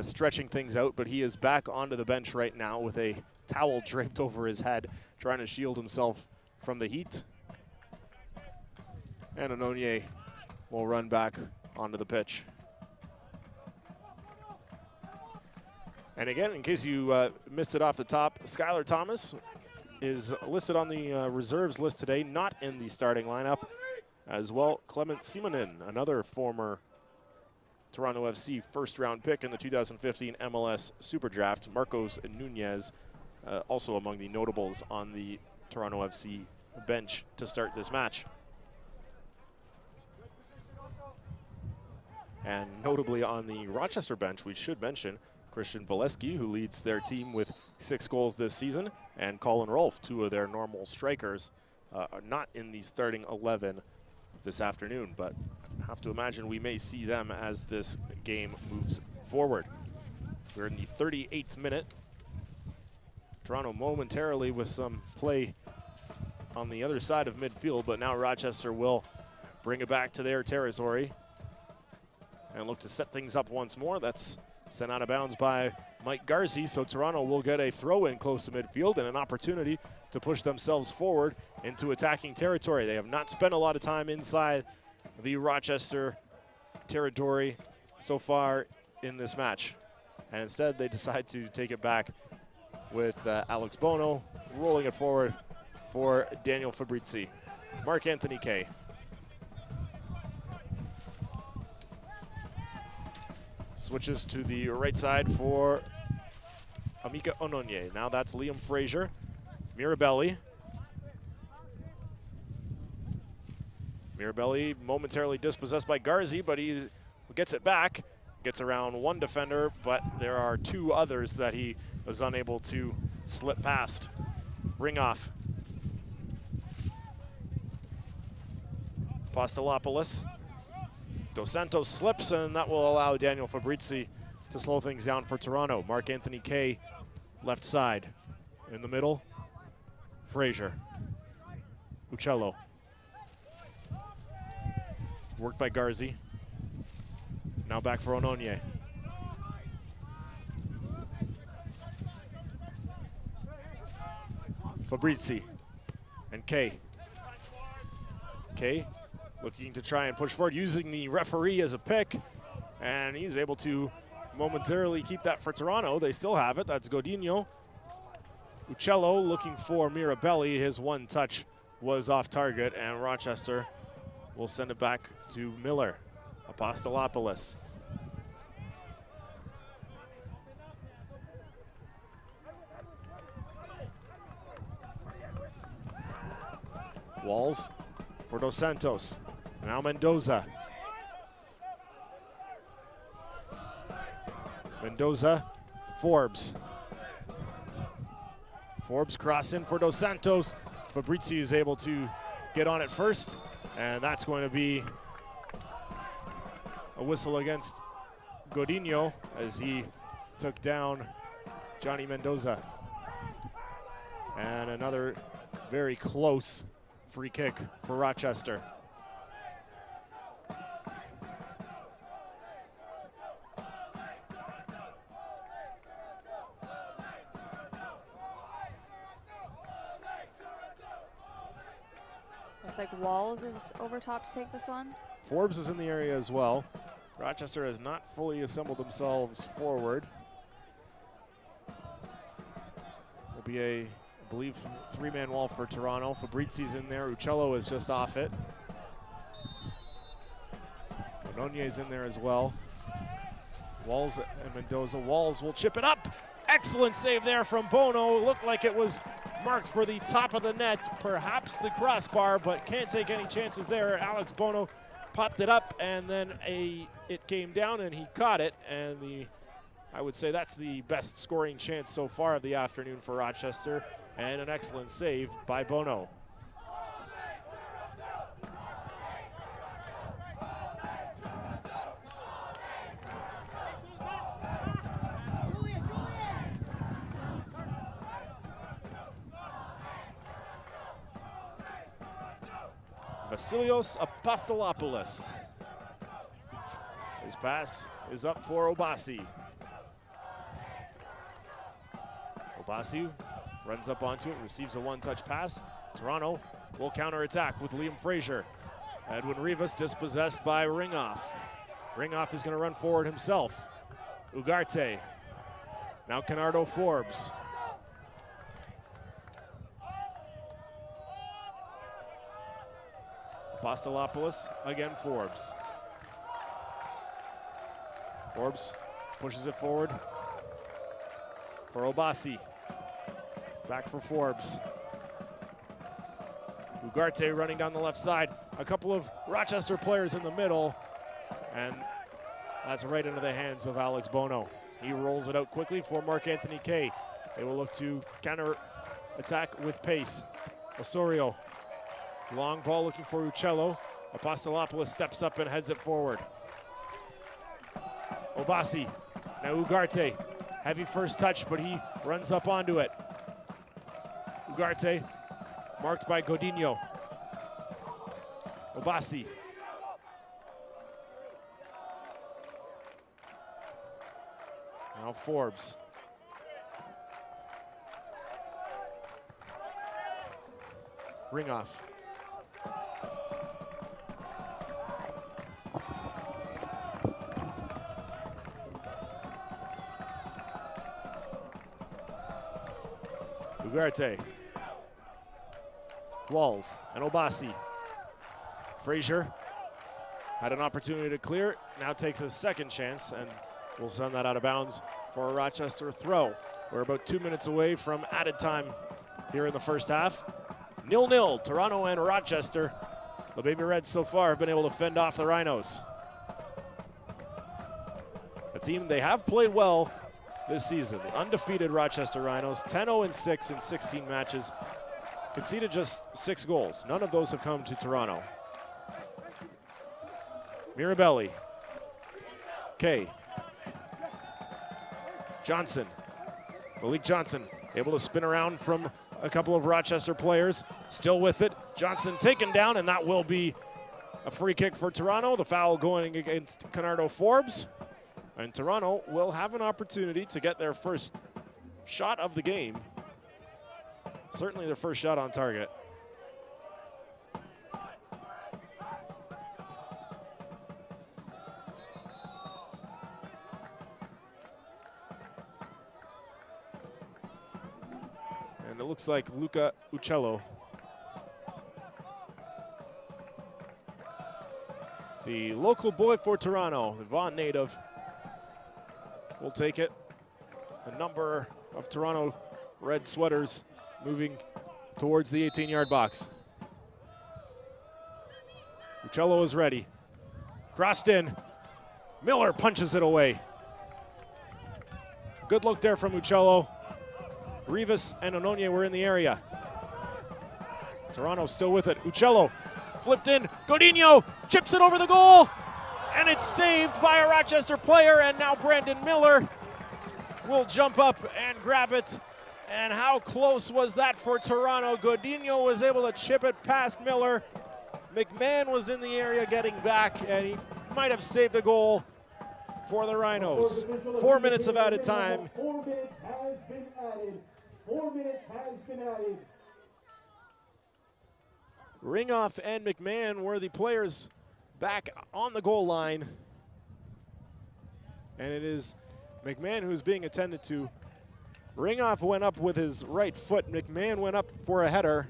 stretching things out, but he is back onto the bench right now with a towel draped over his head, trying to shield himself from the heat. And Ononye will run back onto the pitch. And again, in case you missed it off the top, Skylar Thomas is listed on the reserves list today, not in the starting lineup. As well, Clement Simonin, another former Toronto FC first-round pick in the 2015 MLS Super Draft. Marcos Nunez, also among the notables on the Toronto FC bench to start this match. And notably on the Rochester bench, we should mention Christian Valesky, who leads their team with 6 goals this season, and Colin Rolfe, 2 of their normal strikers, are not in the starting 11 this afternoon, but have to imagine we may see them as this game moves forward. We're in the 38th minute. Toronto momentarily with some play on the other side of midfield, but now Rochester will bring it back to their territory and look to set things up once more. That's sent out of bounds by Mike Garzi, so Toronto will get a throw-in close to midfield and an opportunity to push themselves forward into attacking territory. They have not spent a lot of time inside the Rochester territory so far in this match. And instead, they decide to take it back with Alex Bono rolling it forward for Daniel Fabrizi. Mark Anthony Kay. Switches to the right side for Amika Ononye. Now that's Liam Frazier. Mirabelli. Mirabelli momentarily dispossessed by Garzi, but he gets it back. Gets around one defender, but there are 2 others that he was unable to slip past. Ring off. Apostolopoulos. Dos Santos slips, and that will allow Daniel Fabrizi to slow things down for Toronto. Mark Anthony Kay, left side. In the middle, Frazier. Uccello. Worked by Garzi. Now back for Ononye. Fabrizi and Kay. Kay looking to try and push forward, using the referee as a pick, and he's able to momentarily keep that for Toronto. They still have it. That's Godinho. Uccello looking for Mirabelli. His one touch was off target, and Rochester will send it back to Miller. Apostolopoulos. Walls for Dos Santos. Now Mendoza. Mendoza, Forbes. Forbes cross in for Dos Santos. Fabrizi is able to get on it first, and that's going to be a whistle against Godinho as he took down Johnny Mendoza. And another very close free kick for Rochester. Looks like Walls is over top to take this one. Forbes is in the area as well. Rochester has not fully assembled themselves forward. Will be a, I believe, three-man wall for Toronto. Fabrizi's in there. Uccello is just off it. Ononye's in there as well. Walls and Mendoza. Walls will chip it up. Excellent save there from Bono. Looked like it was marked for the top of the net, perhaps the crossbar, but can't take any chances there. Alex Bono popped it up, and then it came down, and he caught it. And I would say that's the best scoring chance so far of the afternoon for Rochester, and an excellent save by Bono. Vasilios Apostolopoulos. His pass is up for Obasi. Obasi runs up onto it, receives a one-touch pass. Toronto will counterattack with Liam Frazier. Edwin Rivas dispossessed by Ringoff. Ringoff is going to run forward himself. Ugarte. Now Canardo Forbes. Apostolopoulos, again Forbes. Forbes pushes it forward for Obasi. Back for Forbes. Ugarte running down the left side. A couple of Rochester players in the middle, and that's right into the hands of Alex Bono. He rolls it out quickly for Mark Anthony Kay. They will look to counter attack with pace. Osorio. Long ball looking for Uccello. Apostolopoulos steps up and heads it forward. Obasi. Now Ugarte. Heavy first touch, but he runs up onto it. Ugarte marked by Godinho. Obasi. Now Forbes. Ringoff. Ugarte. Walls and Obasi. Frazier had an opportunity to clear, now takes a second chance, and will send that out of bounds for a Rochester throw. We're about 2 minutes away from added time here in the first half. 0-0, Toronto and Rochester. The Baby Reds so far have been able to fend off the Rhinos. A team they have played well this season. The undefeated Rochester Rhinos, 10-0-6 in 16 matches, conceded just 6 goals. None of those have come to Toronto. Mirabelli. Kay. Johnson. Malik Johnson able to spin around from a couple of Rochester players. Still with it. Johnson taken down, and that will be a free kick for Toronto. The foul going against Canardo Forbes. And Toronto will have an opportunity to get their first shot of the game. Certainly their first shot on target. And it looks like Luca Uccello, the local boy for Toronto, the Vaughan native, will take it. A number of Toronto red sweaters moving towards the 18-yard box. Uccello is ready. Crossed in. Miller punches it away. Good look there from Uccello. Rivas and Ononye were in the area. Toronto still with it. Uccello flipped in. Godinho chips it over the goal. And it's saved by a Rochester player, and now Brandon Miller will jump up and grab it. And how close was that for Toronto? Godinho was able to chip it past Miller. McMahon was in the area getting back, and he might have saved a goal for the Rhinos. 4 minutes of added time. 4 minutes has been added. 4 minutes has been added. Ringoff and McMahon were the players back on the goal line. And it is McMahon who's being attended to. Ringoff went up with his right foot. McMahon went up for a header.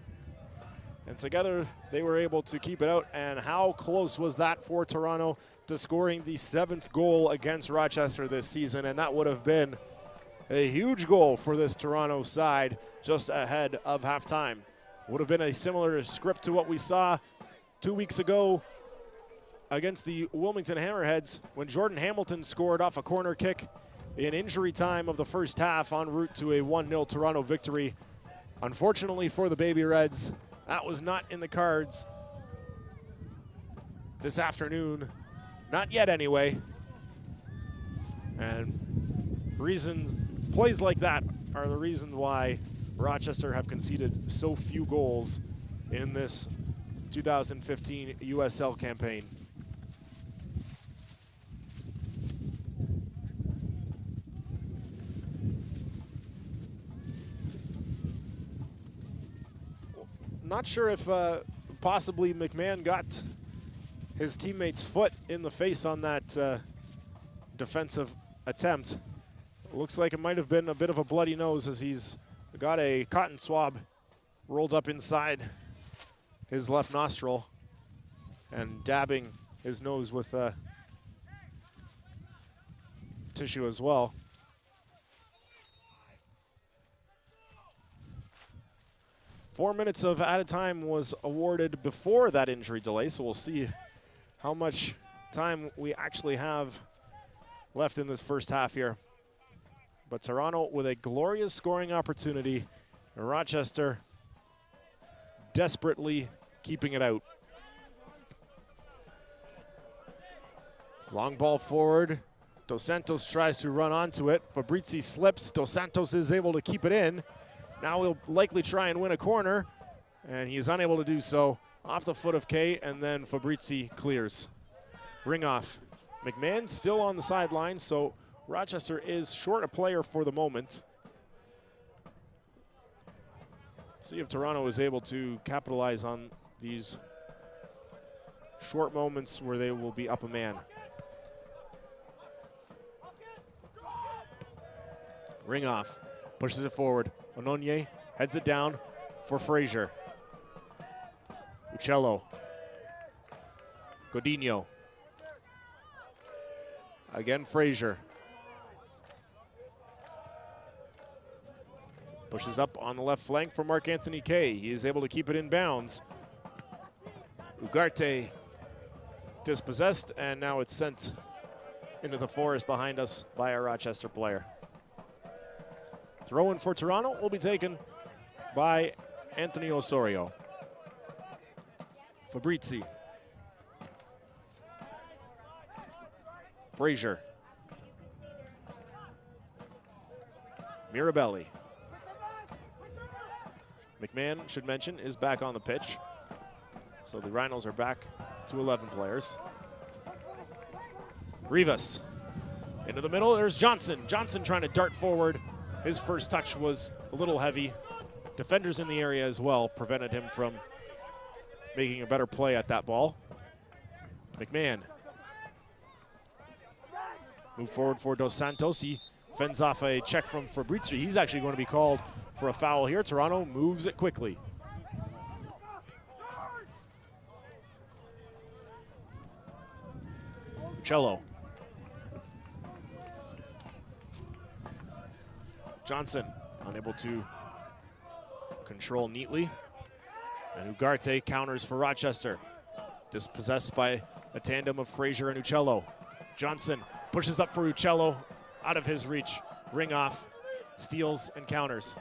And together they were able to keep it out. And how close was that for Toronto to scoring the 7th goal against Rochester this season? And that would have been a huge goal for this Toronto side just ahead of halftime. Would have been a similar script to what we saw 2 weeks ago against the Wilmington Hammerheads when Jordan Hamilton scored off a corner kick in injury time of the first half en route to a 1-0 Toronto victory. Unfortunately for the Baby Reds, that was not in the cards this afternoon. Not yet anyway. And plays like that are the reason why Rochester have conceded so few goals in this 2015 USL campaign. Not sure if possibly McMahon got his teammate's foot in the face on that defensive attempt. Looks like it might have been a bit of a bloody nose as he's got a cotton swab rolled up inside his left nostril and dabbing his nose with tissue as well. Four minutes of added time was awarded before that injury delay, so we'll see how much time we actually have left in this first half here. But Toronto with a glorious scoring opportunity, and Rochester desperately keeping it out. Long ball forward. Dos Santos tries to run onto it. Fabrizi slips. Dos Santos is able to keep it in. Now he'll likely try and win a corner, and he is unable to do so. Off the foot of Kay, and then Fabrizi clears. Ring off. McMahon still on the sideline, so Rochester is short a player for the moment. See if Toronto is able to capitalize on these short moments where they will be up a man. Ring off. Pushes it forward. Ononye heads it down for Frazier. Uccello. Godinho. Again, Frazier. Pushes up on the left flank for Mark Anthony Kay. He is able to keep it in bounds. Ugarte dispossessed, and now it's sent into the forest behind us by a Rochester player. Throw in for Toronto will be taken by Anthony Osorio. Fabrizi. Frazier. Mirabelli. McMahon, should mention, is back on the pitch. So the Rhinos are back to 11 players. Rivas. Into the middle, there's Johnson. Johnson trying to dart forward. His first touch was a little heavy. Defenders in the area as well prevented him from making a better play at that ball. McMahon. Move forward for Dos Santos. He fends off a check from Fabrizi. He's actually going to be called for a foul here. Toronto moves it quickly. Cello. Johnson unable to control neatly. And Ugarte counters for Rochester. Dispossessed by a tandem of Frazier and Uccello. Johnson pushes up for Uccello, out of his reach. Ring off, steals and counters.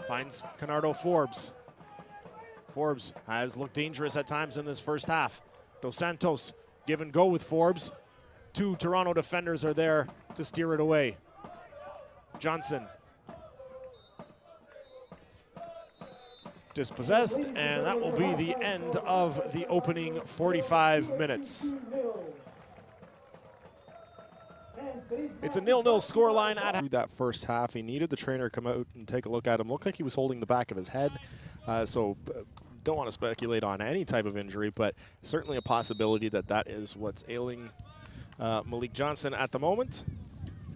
Finds Canardo Forbes. Forbes has looked dangerous at times in this first half. Dos Santos give and go with Forbes. Two Toronto defenders are there to steer it away. Johnson. Dispossessed, and that will be the end of the opening 45 minutes. It's a 0-0 scoreline at that first half. He needed the trainer to come out and take a look at him. Looked like he was holding the back of his head, so don't want to speculate on any type of injury, but certainly a possibility that that is what's ailing Malik Johnson at the moment.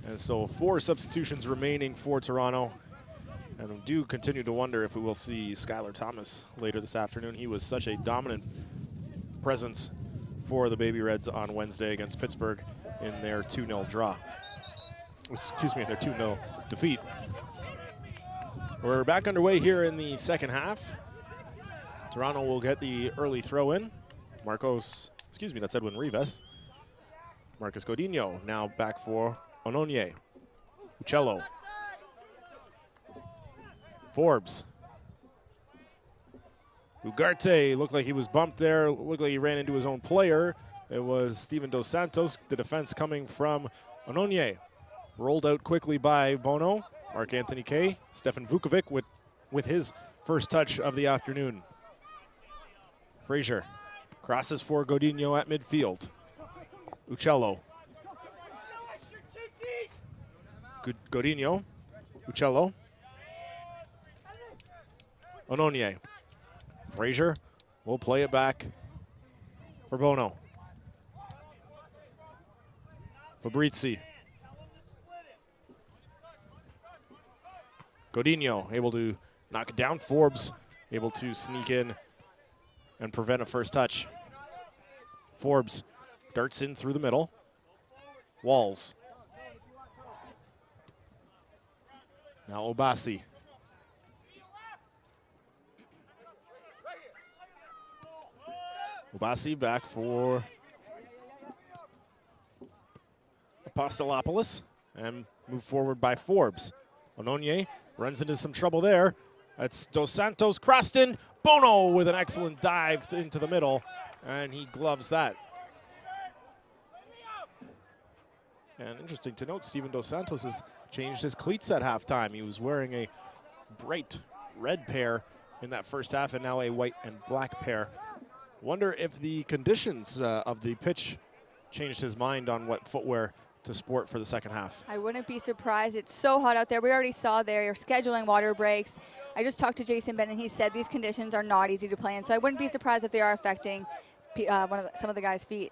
And so 4 substitutions remaining for Toronto. And we do continue to wonder if we will see Skylar Thomas later this afternoon. He was such a dominant presence for the Baby Reds on Wednesday against Pittsburgh in their 2-0 draw. Excuse me, their 2-0 defeat. We're back underway here in the second half. Toronto will get the early throw in. That's Edwin Rivas. Marcus Godinho now back for Ononye. Uccello. Forbes. Ugarte looked like he was bumped there. Looked like he ran into his own player. It was Steven Dos Santos, the defense coming from Ononye. Rolled out quickly by Bono. Mark Anthony Kay. Stefan Vukovic with his first touch of the afternoon. Frazier crosses for Godinho at midfield. Uccello. Godinho. Uccello. Ononye. Frazier will play it back for Bono. Fabrizi. Godinho able to knock it down. Forbes able to sneak in and prevent a first touch. Forbes darts in through the middle. Walls. Now Obasi. Obasi back for Apostolopoulos and move forward by Forbes. Ononye runs into some trouble there. That's Dos Santos crossed in. Bono with an excellent dive into the middle, and he gloves that. And interesting to note, Steven Dos Santos has changed his cleats at halftime. He was wearing a bright red pair in that first half and now a white and black pair. Wonder if the conditions of the pitch changed his mind on what footwear to sport for the second half. I wouldn't be surprised. It's so hot out there. We already saw there you're scheduling water breaks. I just talked to Jason Bennett. He said these conditions are not easy to play in, so I wouldn't be surprised if they are affecting some of the guys' feet.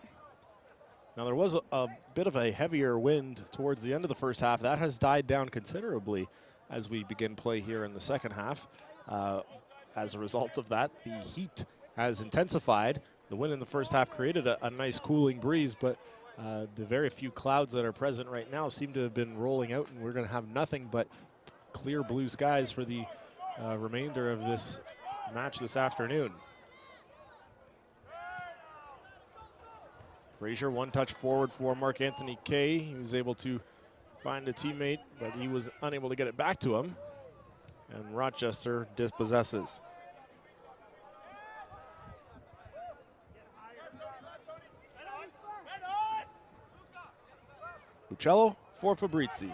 Now, there was a bit of a heavier wind towards the end of the first half. That has died down considerably as we begin play here in the second half. As a result of that, the heat has intensified. The wind in the first half created a nice cooling breeze, but the very few clouds that are present right now seem to have been rolling out, and we're going to have nothing but clear blue skies for the remainder of this match this afternoon. Frazier, one touch forward for Mark Anthony Kay. He was able to find a teammate, but he was unable to get it back to him. And Rochester dispossesses. Uccello for Fabrizi.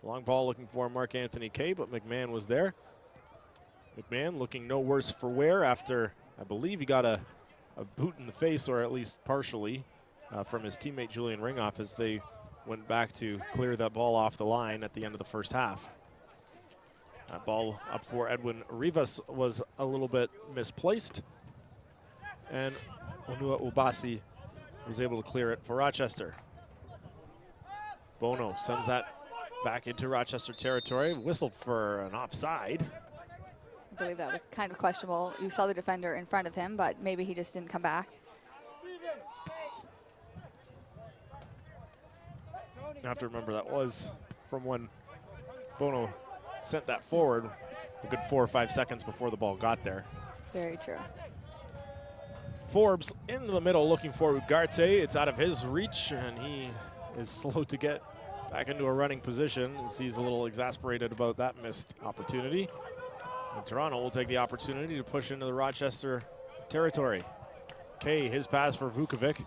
Long ball looking for Mark Anthony Kay, but McMahon was there. McMahon looking no worse for wear after, I believe he got a boot in the face, or at least partially, from his teammate Julian Ringoff as they went back to clear that ball off the line at the end of the first half. That ball up for Edwin Rivas was a little bit misplaced, and Onua Ubasi was able to clear it for Rochester. Bono sends that back into Rochester territory, whistled for an offside. I believe that was kind of questionable. You saw the defender in front of him, but maybe he just didn't come back. You have to remember that was from when Bono sent that forward a good 4 or 5 seconds before the ball got there. Very true. Forbes into the middle looking for Ugarte. It's out of his reach, and he is slow to get back into a running position as he's a little exasperated about that missed opportunity. And Toronto will take the opportunity to push into the Rochester territory. Kay, his pass for Vukovic.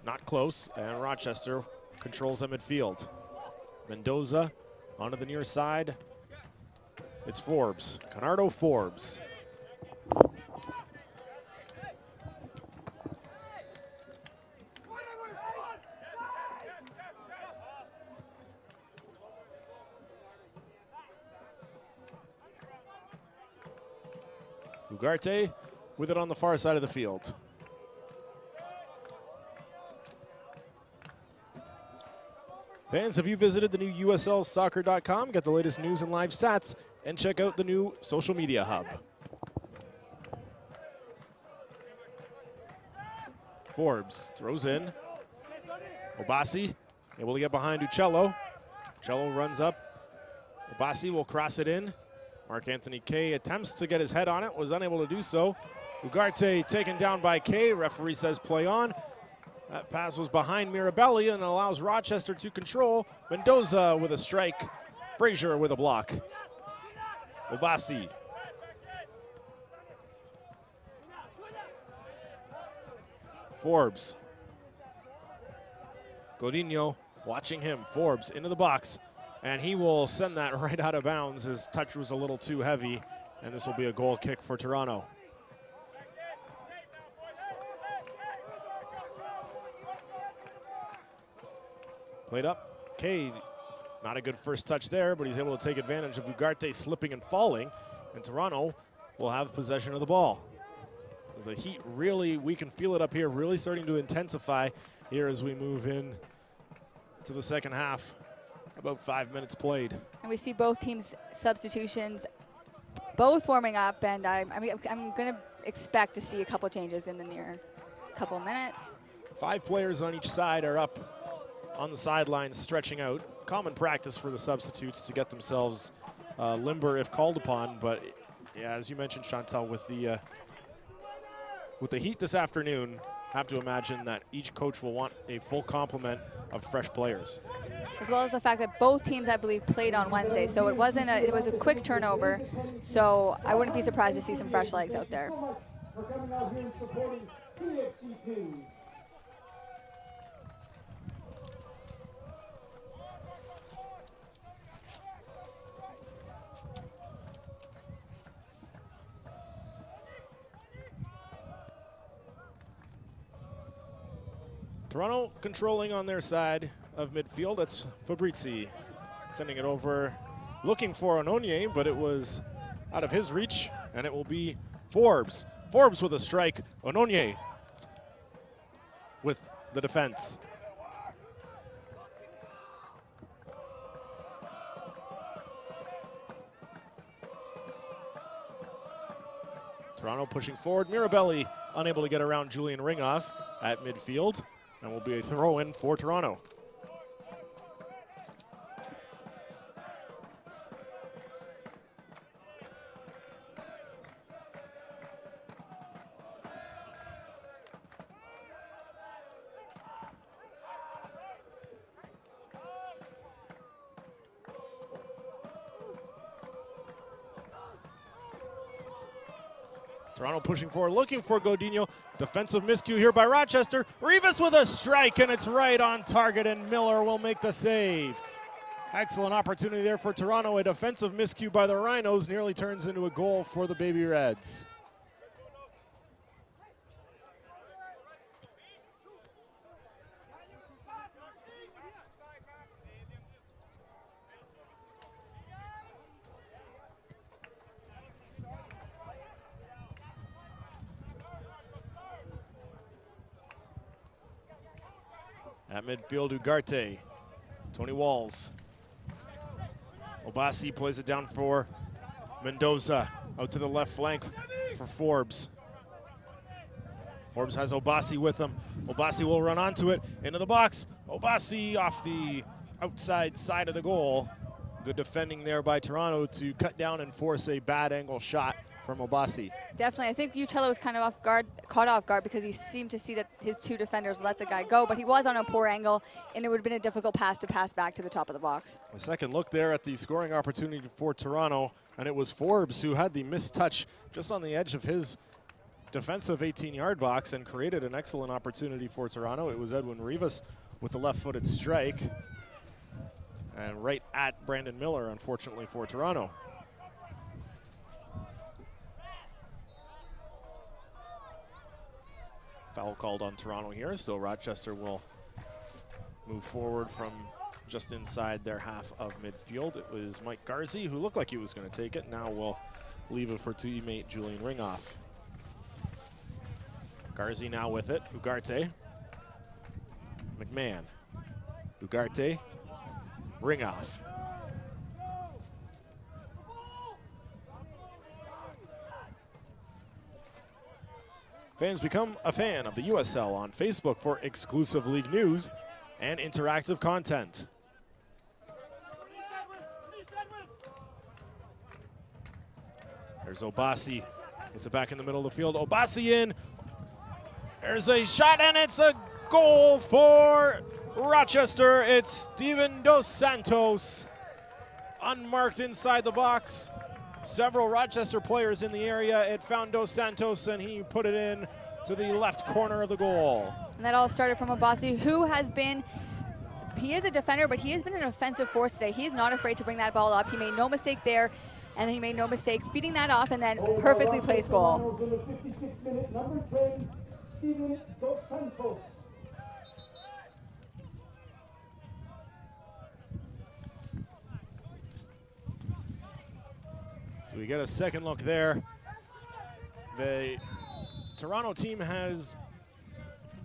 not close, and Rochester controls at midfield. Mendoza onto the near side. It's Forbes, Conardo Forbes. Ugarte with it on the far side of the field. Fans, have you visited the new USLsoccer.com? Get the latest news and live stats, and check out the new social media hub. Forbes throws in. Obasi able to get behind Uccello. Uccello runs up. Obasi will cross it in. Mark-Anthony Kay attempts to get his head on it, was unable to do so. Ugarte taken down by Kay. Referee says play on. That pass was behind Mirabelli and allows Rochester to control. Mendoza with a strike. Frazier with a block. Obasi. Forbes. Godinho watching him. Forbes into the box. And he will send that right out of bounds. His touch was a little too heavy. And this will be a goal kick for Toronto. Played up. Cade, not a good first touch there, but he's able to take advantage of Ugarte slipping and falling. And Toronto will have possession of the ball. The heat really, we can feel it up here, really starting to intensify here as we move in to the second half. About 5 minutes played. And we see both teams' substitutions both warming up, and I'm going to expect to see a couple changes in the near couple minutes. 5 players on each side are up on the sidelines stretching out. Common practice for the substitutes to get themselves limber if called upon, but yeah, as you mentioned, Chantal, with the heat this afternoon, have to imagine that each coach will want a full complement of fresh players. As well as the fact that both teams, I believe, played on Wednesday, so it was a quick turnover. So I wouldn't be surprised to see some fresh legs out there. For coming out here and supporting TFC2. Toronto controlling on their side of midfield. That's Fabrizi sending it over, looking for Ononye, but it was out of his reach, and it will be Forbes. Forbes with a strike. Ononye with the defense. Toronto pushing forward. Mirabelli unable to get around Julian Ringoff at midfield, and will be a throw-in for Toronto. Toronto pushing forward, looking for Godinho. Defensive miscue here by Rochester. Rivas with a strike, and it's right on target, and Miller will make the save. Excellent opportunity there for Toronto. A defensive miscue by the Rhinos nearly turns into a goal for the Baby Reds. At midfield, Ugarte. Tony Walls. Obasi plays it down for Mendoza. Out to the left flank for Forbes. Forbes has Obasi with him. Obasi will run onto it, into the box. Obasi off the outside side of the goal. Good defending there by Toronto to cut down and force a bad angle shot from Obasi. Definitely. I think Uccello was kind of caught off guard because he seemed to see that his 2 defenders let the guy go, but he was on a poor angle, and it would have been a difficult pass to pass back to the top of the box. A second look there at the scoring opportunity for Toronto, and it was Forbes who had the missed touch just on the edge of his defensive 18-yard box and created an excellent opportunity for Toronto. It was Edwin Rivas with the left-footed strike. And right at Brandon Miller, unfortunately, for Toronto. Foul called on Toronto here, so Rochester will move forward from just inside their half of midfield. It was Mike Garzi who looked like he was going to take it. Now we'll leave it for teammate Julian Ringoff. Garzi now with it. Ugarte. McMahon. Ugarte. Ringoff. Fans, become a fan of the USL on Facebook for exclusive league news and interactive content. There's Obasi. Gets it back in the middle of the field. Obasi in. There's a shot, and it's a goal for Rochester. It's Steven Dos Santos. Unmarked inside the box. Several Rochester players in the area. It found Dos Santos, and he put it in to the left corner of the goal. And that all started from Obasi, who has been, he is a defender, but he has been an offensive force today. He is not afraid to bring that ball up. He made no mistake there, and he made no mistake feeding that off and then perfectly placed goal. In the 56th minute, number 10, Steven Dos Santos. So we get a second look there. The Toronto team has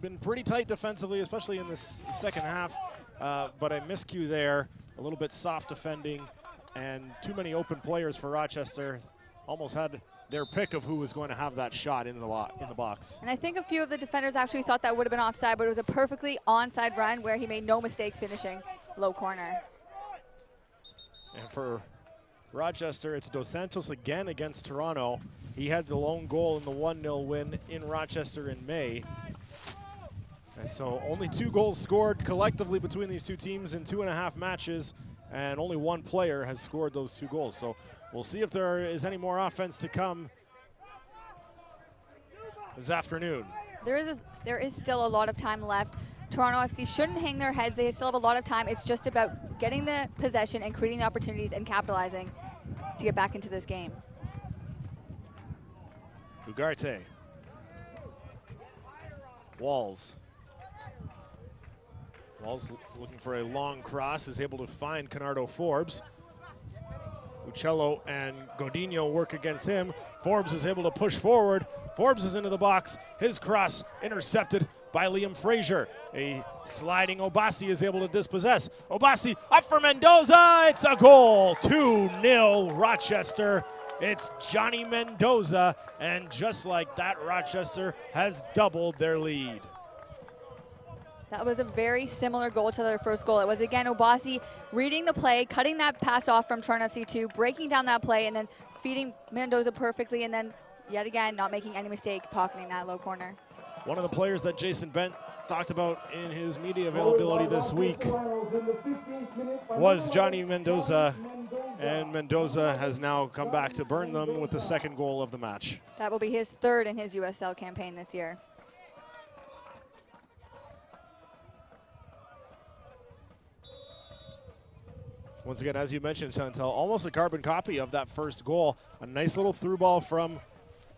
been pretty tight defensively, especially in this second half, but a miscue there, a little bit soft defending, and too many open players for Rochester. Almost had their pick of who was going to have that shot in the box. And I think a few of the defenders actually thought that would have been offside, but it was a perfectly onside run where he made no mistake finishing low corner. And for Rochester, it's Dos Santos again against Toronto. He had the lone goal in the 1-0 win in Rochester in May. And so only 2 goals scored collectively between these two teams in 2.5 matches, and only one player has scored those 2 goals. So we'll see if there is any more offense to come this afternoon. There is still a lot of time left. Toronto FC shouldn't hang their heads. They still have a lot of time. It's just about getting the possession and creating the opportunities and capitalizing to get back into this game. Ugarte. Walls. Walls looking for a long cross, is able to find Canardo Forbes. Uccello and Godinho work against him. Forbes is able to push forward. Forbes is into the box. His cross intercepted by Liam Frazier. A sliding Obasi is able to dispossess. Obasi up for Mendoza. It's a goal. 2-0 Rochester. It's Johnny Mendoza. And just like that, Rochester has doubled their lead. That was a very similar goal to their first goal. It was, again, Obasi reading the play, cutting that pass off from Toronto FC2, breaking down that play, and then feeding Mendoza perfectly, and then, yet again, not making any mistake, pocketing that low corner. One of the players that Jason Bent talked about in his media availability this week was Johnny Mendoza, and Mendoza has now come back to burn them with the second goal of the match. That will be his 3rd in his USL campaign this year. Once again, as you mentioned, Chantal, almost a carbon copy of that first goal. A nice little through ball from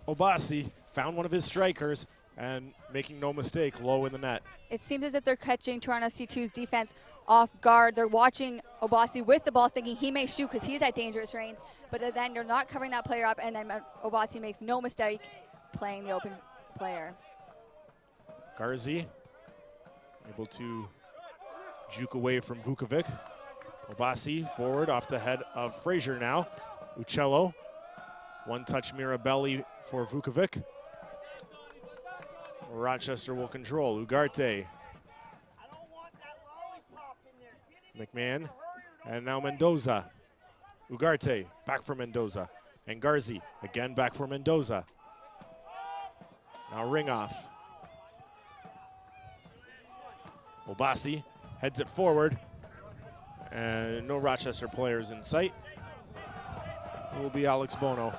Obasi, found one of his strikers, and making no mistake, low in the net. It seems as if they're catching Toronto FC2's defense off guard. They're watching Obasi with the ball, thinking he may shoot because he's at dangerous range, but then they're not covering that player up, and then Obasi makes no mistake playing the open player. Garzi able to juke away from Vukovic. Obasi forward off the head of Frazier now. Uccello, one-touch Mirabelli for Vukovic. Rochester will control. Ugarte. McMahon. And now Mendoza. Ugarte back for Mendoza. And Garzi again back for Mendoza. Now Ringoff. Obasi heads it forward. And no Rochester players in sight. It will be Alex Bono.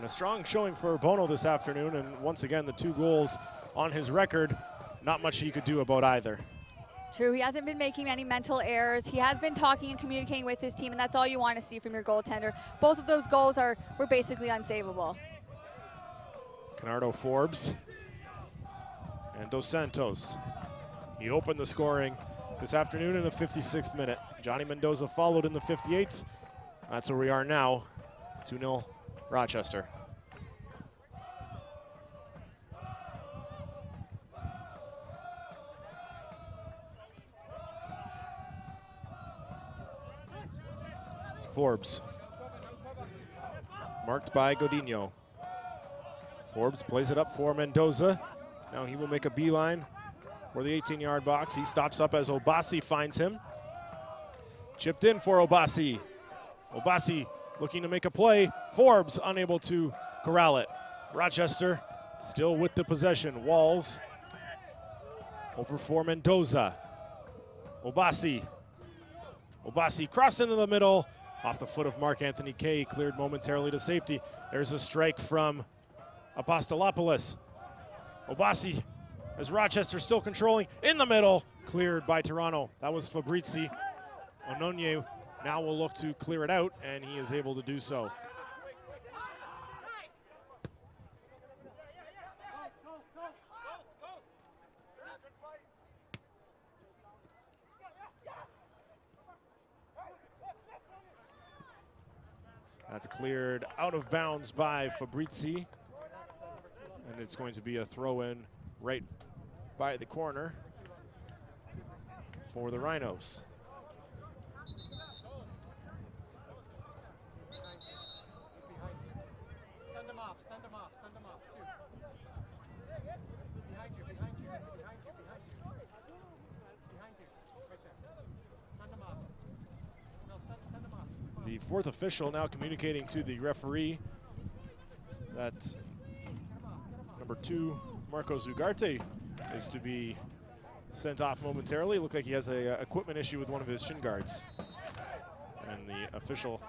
And a strong showing for Bono this afternoon, and once again, the 2 goals on his record, not much he could do about either. True, he hasn't been making any mental errors. He has been talking and communicating with his team, and that's all you want to see from your goaltender. Both of those goals were basically unsavable. Canardo Forbes and Dos Santos. He opened the scoring this afternoon in the 56th minute. Johnny Mendoza followed in the 58th. That's where we are now, 2-0 Rochester. Forbes, marked by Godinho. Forbes plays it up for Mendoza. Now he will make a beeline for the 18-yard box. He stops up as Obasi finds him. Chipped in for Obasi. Obasi looking to make a play. Forbes unable to corral it. Rochester still with the possession. Walls over for Mendoza. Obasi. Obasi crossed into the middle. Off the foot of Mark Anthony Kay, cleared momentarily to safety. There's a strike from Apostolopoulos. Obasi, as Rochester still controlling, in the middle, cleared by Toronto. That was Fabrizi. Ononye now will look to clear it out, and he is able to do so. That's cleared out of bounds by Fabrizi. And it's going to be a throw-in right by the corner for the Rhinos. Send them off, send them off, send them off, too. Behind you, behind you, behind you, behind you. Behind you, right there. Send them off. No, send them off. The 4th official now communicating to the referee that number 2, Marcos Ugarte, is to be sent off momentarily. Looked like he has a equipment issue with one of his shin guards. And the official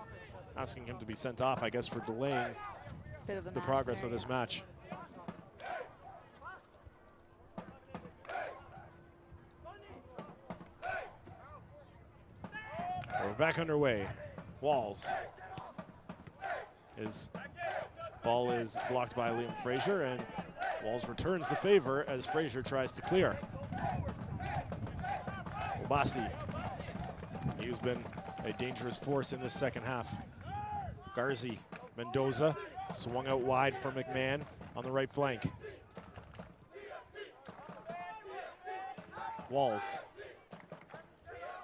asking him to be sent off, I guess, for delaying the progress of this match. We're back underway. Walls. His ball is blocked by Liam Frazier, and Walls returns the favor as Frazier tries to clear. Obasi. He's been a dangerous force in this second half. Garzi, Mendoza, swung out wide for McMahon on the right flank. Walls.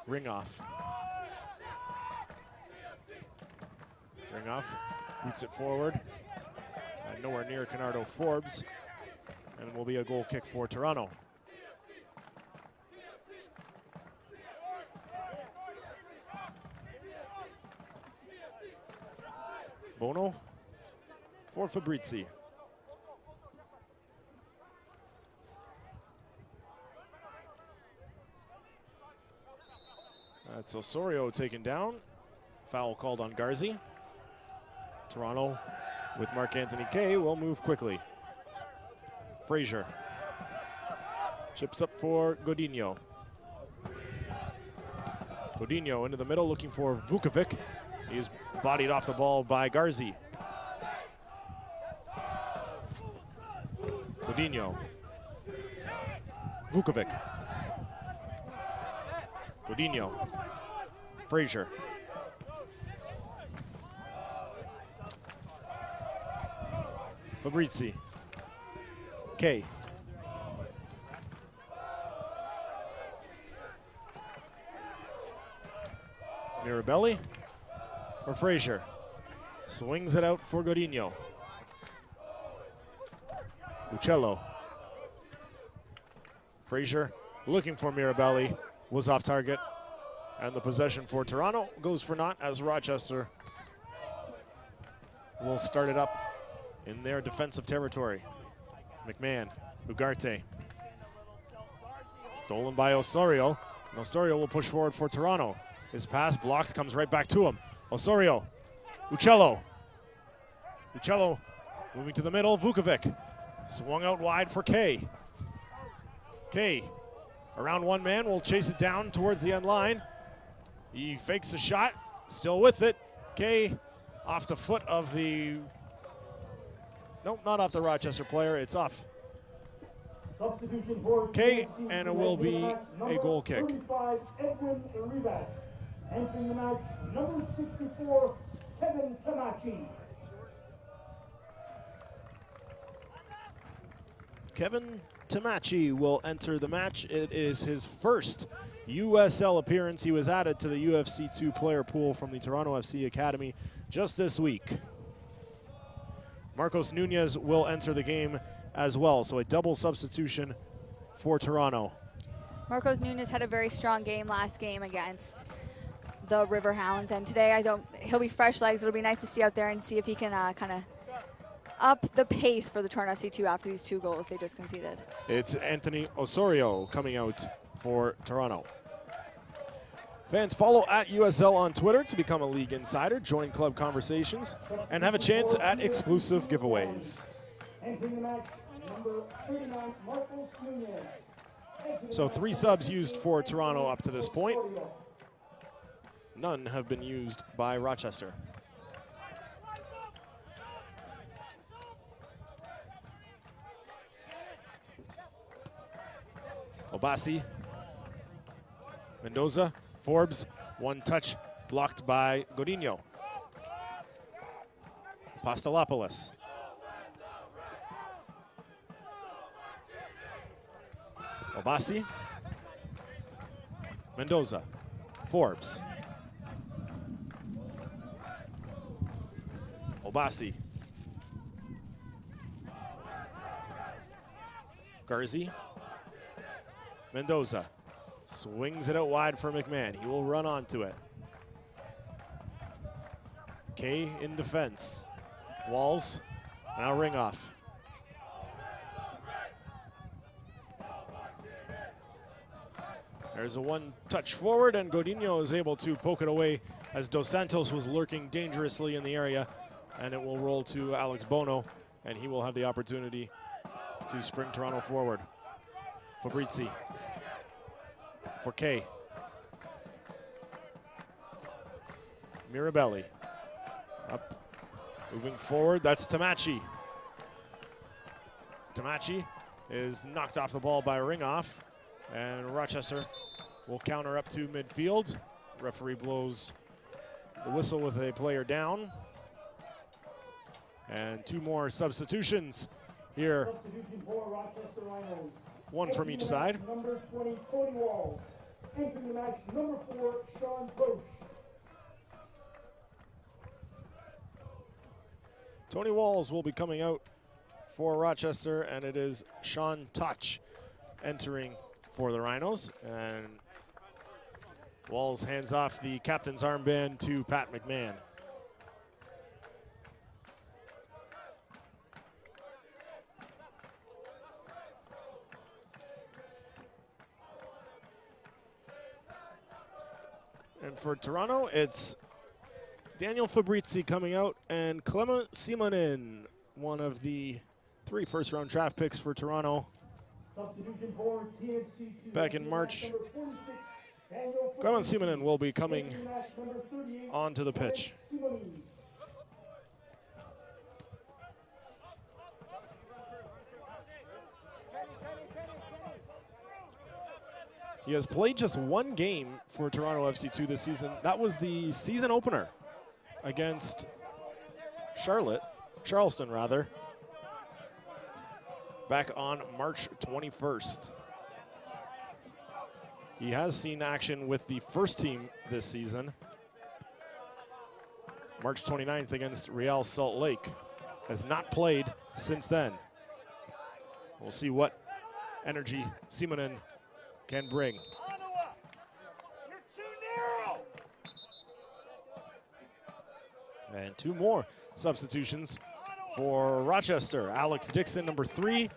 Ringoff. Ringoff boots it forward. And nowhere near Canardo Forbes. And it will be a goal kick for Toronto. Bono for Fabrizi. That's Osorio taken down. Foul called on Garzi. Toronto with Mark Anthony Kay will move quickly. Frazier chips up for Godinho. Godinho into the middle looking for Vukovic. He is bodied off the ball by Garzi. Godinho. Vukovic. Godinho. Frazier. Fabrizi. Kay. Mirabelli or Frazier. Swings it out for Godinho. Uccello. Frazier looking for Mirabelli. Was off target. And the possession for Toronto goes for naught as Rochester will start it up in their defensive territory. McMahon, Ugarte. Stolen by Osorio. And Osorio will push forward for Toronto. His pass blocked, comes right back to him. Osorio. Uccello. Uccello Moving to the middle, Vukovic. Swung out wide for Kay. Kay, around one man, will chase it down towards the end line. He fakes a shot, still with it. Kay off the foot of the, nope, not off the Rochester player, it's off Substitution for Kay, TNC and it will be a goal kick. 35, Edwin Rivas. Entering the match, number 64, Kevin Tamachi. Kevin Tamachi will enter the match. It is his first USL appearance. He was added to the UFC 2 player pool from the Toronto FC Academy just this week. Marcos Nunez will enter the game as well, so a double substitution for Toronto. Marcos Nunez had a very strong game last game against the Riverhounds, and today he'll be fresh legs. It'll be nice to see out there and see if he can kind of up the pace for the Toronto FC2 after these 2 goals they just conceded. It's Anthony Osorio coming out for Toronto. Fans, follow at USL on Twitter to become a league insider, join club conversations, and have a chance at exclusive giveaways. Entering the match, number 39, Marcos Nunez. So 3 subs used for Toronto up to this point. None have been used by Rochester. Obasi, Mendoza, Forbes, one touch blocked by Godinho. Pastalopoulos. Obasi, Mendoza, Forbes. Obasi. Garzi. Mendoza swings it out wide for McMahon. He will run onto it. Kay in defense. Walls, now ring off. There's a one touch forward, and Godinho is able to poke it away as Dos Santos was lurking dangerously in the area, and it will roll to Alex Bono, and he will have the opportunity to spring Toronto forward. Fabrizi for Kay. Mirabelli up, moving forward, that's Tamachi. Tamachi is knocked off the ball by Ringoff, and Rochester will counter up to midfield. Referee blows the whistle with a player down. And 2 more substitutions here. Substitution for Rochester Rhinos. One from each side. Number 20, Tony Walls. Entering the match, number 4, Sean Posh. Tony Walls will be coming out for Rochester, and it is Sean Touch entering for the Rhinos. And Walls hands off the captain's armband to Pat McMahon. And for Toronto, it's Daniel Fabrizi coming out and Clement Simonin, one of the 3 first-round draft picks for Toronto. Substitution for TNC Back in March. Number 46, Daniel Clement Simonin will be coming Entering the match, number 38, onto the pitch. Simonin. He has played just 1 game for Toronto FC2 this season. That was the season opener against Charleston, back on March 21st. He has seen action with the first team this season. March 29th against Real Salt Lake. Has not played since then. We'll see what energy Simonin can bring. You're too narrow. And 2 more substitutions for Rochester. Alex Dixon, number 3,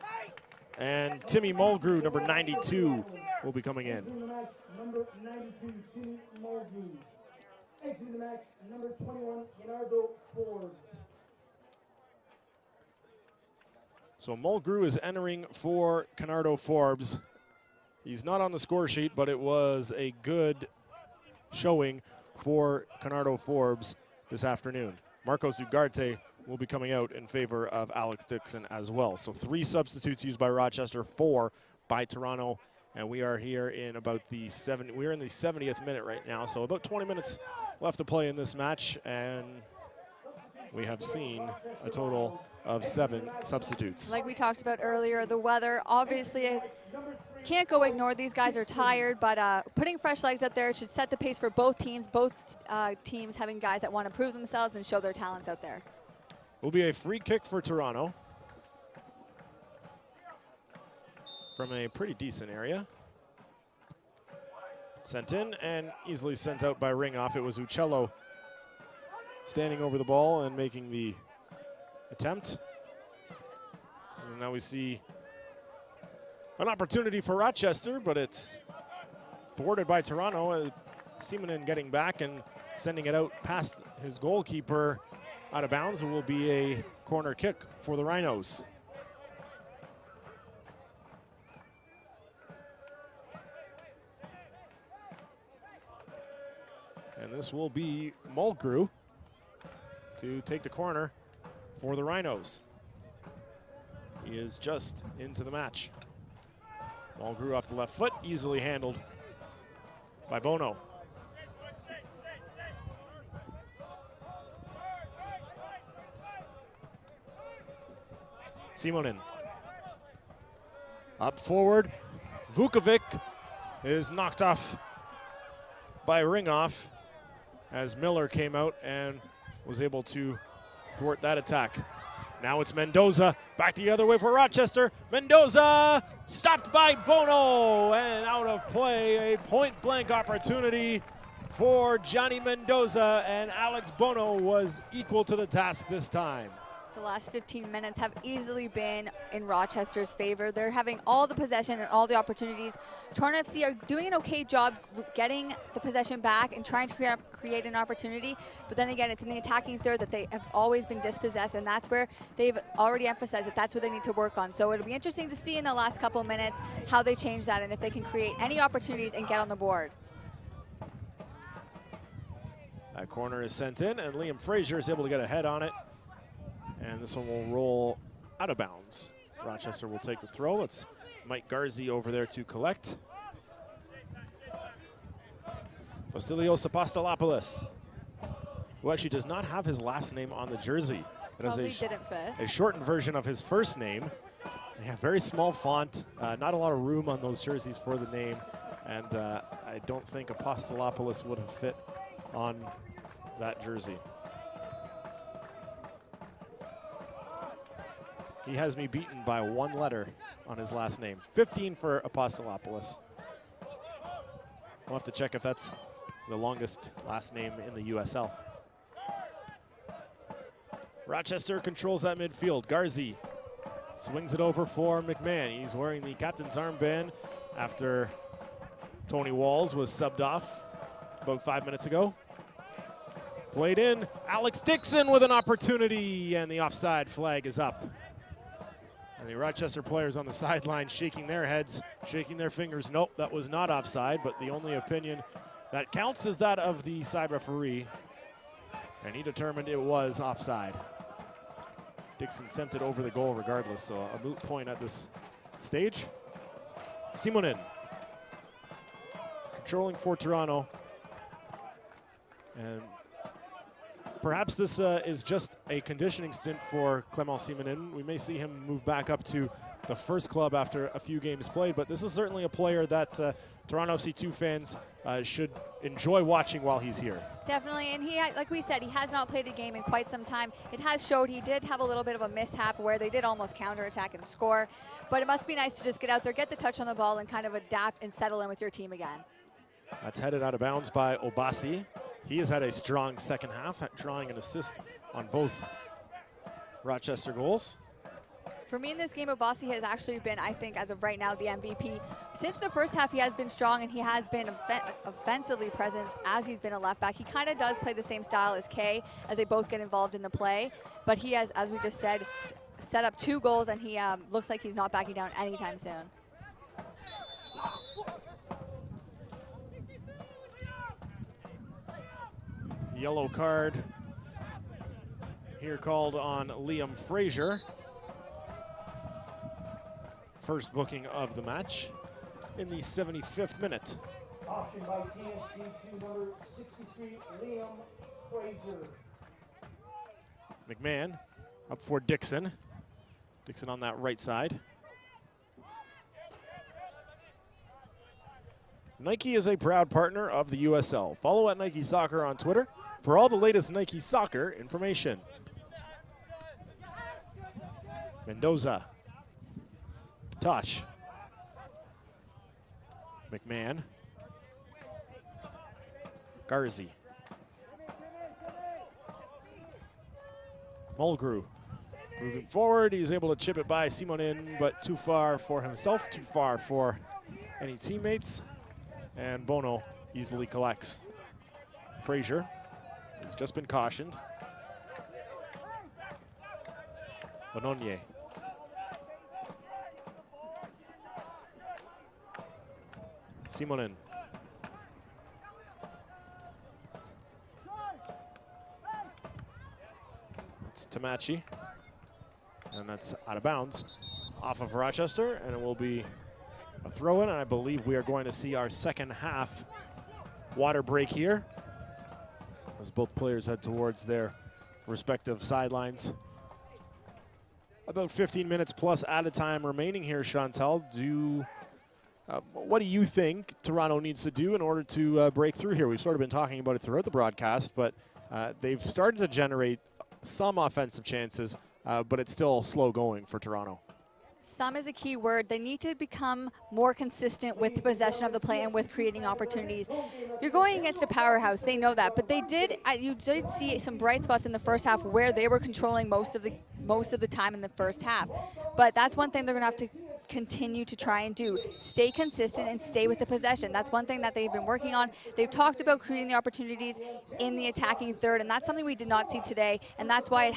and Timmy Mulgrew, number 92, will be coming in. Entering the match, number 92, Timmy Mulvey. Exiting the match, number 21, Leonardo Forbes. So Mulgrew is entering for Canardo Forbes. He's not on the score sheet, but it was a good showing for Canardo Forbes this afternoon. Marcos Ugarte will be coming out in favor of Alex Dixon as well. So 3 substitutes used by Rochester, 4 by Toronto, and we are here in about the we're in the 70th minute right now, so about 20 minutes left to play in this match, and we have seen a total of 7 substitutes. Like we talked about earlier, the weather, obviously can't go ignore. These guys are tired, but putting fresh legs out there should set the pace for both teams having guys that want to prove themselves and show their talents out there. Will be a free kick for Toronto from a pretty decent area. Sent in and easily sent out by Ringoff. It was Uccello standing over the ball and making the attempt. And now we see an opportunity for Rochester, but it's thwarted by Toronto. Simonin getting back and sending it out past his goalkeeper out of bounds. It will be a corner kick for the Rhinos. And this will be Mulgrew to take the corner for the Rhinos. He is just into the match. Mulgrew off the left foot, easily handled by Bono. Simonin. Up forward. Vukovic is knocked off by Ringoff as Miller came out and was able to thwart that attack. Now it's Mendoza, back the other way for Rochester. Mendoza stopped by Bono and out of play. A point-blank opportunity for Johnny Mendoza, and Alex Bono was equal to the task this time. The last 15 minutes have easily been in Rochester's favor. They're having all the possession and all the opportunities. Toronto FC are doing an okay job getting the possession back and trying to create an opportunity. But then again, it's in the attacking third that they have always been dispossessed, and that's where they've already emphasized that that's what they need to work on. So it'll be interesting to see in the last couple of minutes how they change that and if they can create any opportunities and get on the board. That corner is sent in, and Liam Frazier is able to get a head on it. And this one will roll out of bounds. Rochester will take the throw. It's Mike Garzi over there to collect. Vasilios Apostolopoulos, who actually does not have his last name on the jersey. It is didn't fit. A shortened version of his first name. Yeah, very small font. Not a lot of room on those jerseys for the name. And I don't think Apostolopoulos would have fit on that jersey. He has me beaten by 1 letter on his last name. 15 for Apostolopoulos. We'll have to check if that's the longest last name in the USL. Rochester controls that midfield. Garzi swings it over for McMahon. He's wearing the captain's armband after Tony Walls was subbed off about 5 minutes ago. Played in. Alex Dixon with an opportunity, and the offside flag is up. And the Rochester players on the sideline shaking their heads, shaking their fingers. Nope, that was not offside, but the only opinion that counts is that of the side referee. And he determined it was offside. Dixon sent it over the goal regardless, so a moot point at this stage. Simonin controlling for Toronto. And perhaps this is just a conditioning stint for Clement Simonin. We may see him move back up to the first club after a few games played, but this is certainly a player that Toronto FC2 fans should enjoy watching while he's here. Definitely, and he, like we said, he has not played a game in quite some time. It has showed he did have a little bit of a mishap where they did almost counterattack and score, but it must be nice to just get out there, get the touch on the ball, and kind of adapt and settle in with your team again. That's headed out of bounds by Obasi. He has had a strong second half, drawing an assist on both Rochester goals. For me in this game, Obasi has actually been, I think, as of right now, the MVP. Since the first half, he has been strong and he has been offensively present as he's been a left back. He kind of does play the same style as Kay, as they both get involved in the play. But he has, as we just said, set up 2 goals, and he looks like he's not backing down anytime soon. Yellow card here called on Liam Frazier. First booking of the match in the 75th minute. Caution by TNC to number 63, Liam Frazier. McMahon up for Dixon. Dixon on that right side. Nike is a proud partner of the USL. Follow at Nike Soccer on Twitter for all the latest Nike Soccer information. Mendoza. Tosh. McMahon. Garzi. Mulgrew moving forward. He's able to chip it by Simonin, but too far for himself, too far for any teammates. And Bono easily collects. Frazier has just been cautioned. Bononier. Simonin. It's Tamachi. And that's out of bounds off of Rochester, and it will be a throw-in, and I believe we are going to see our second half water break here as both players head towards their respective sidelines. About 15 minutes plus added time remaining here, Chantal. What do you think Toronto needs to do in order to break through here? We've sort of been talking about it throughout the broadcast, but they've started to generate some offensive chances, but it's still slow going for Toronto. Some is a key word. They need to become more consistent with the possession of the play and with creating opportunities. You're going against a powerhouse. They know that, but you did see some bright spots in the first half where they were controlling most of the time in the first half. But that's one thing they're going to have to continue to try and do. Stay consistent and stay with the possession. That's one thing that they've been working on. They've talked about creating the opportunities in the attacking third, and that's something we did not see today, and that's why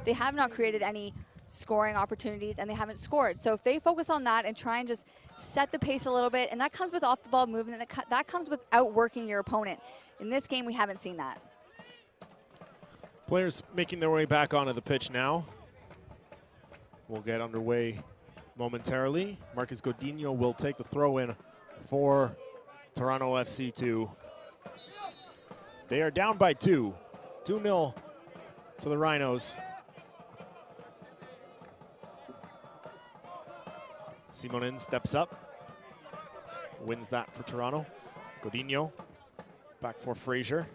they have not created any scoring opportunities, and they haven't scored. So if they focus on that and try and just set the pace a little bit, and that comes with off-the-ball movement, that comes with outworking your opponent. In this game, we haven't seen that. Players making their way back onto the pitch now. We'll get underway momentarily. Marcus Godinho will take the throw-in for Toronto FC2. They are down by 2. 2-0 to the Rhinos. Simonin steps up, wins that for Toronto. Godinho back for Frazier.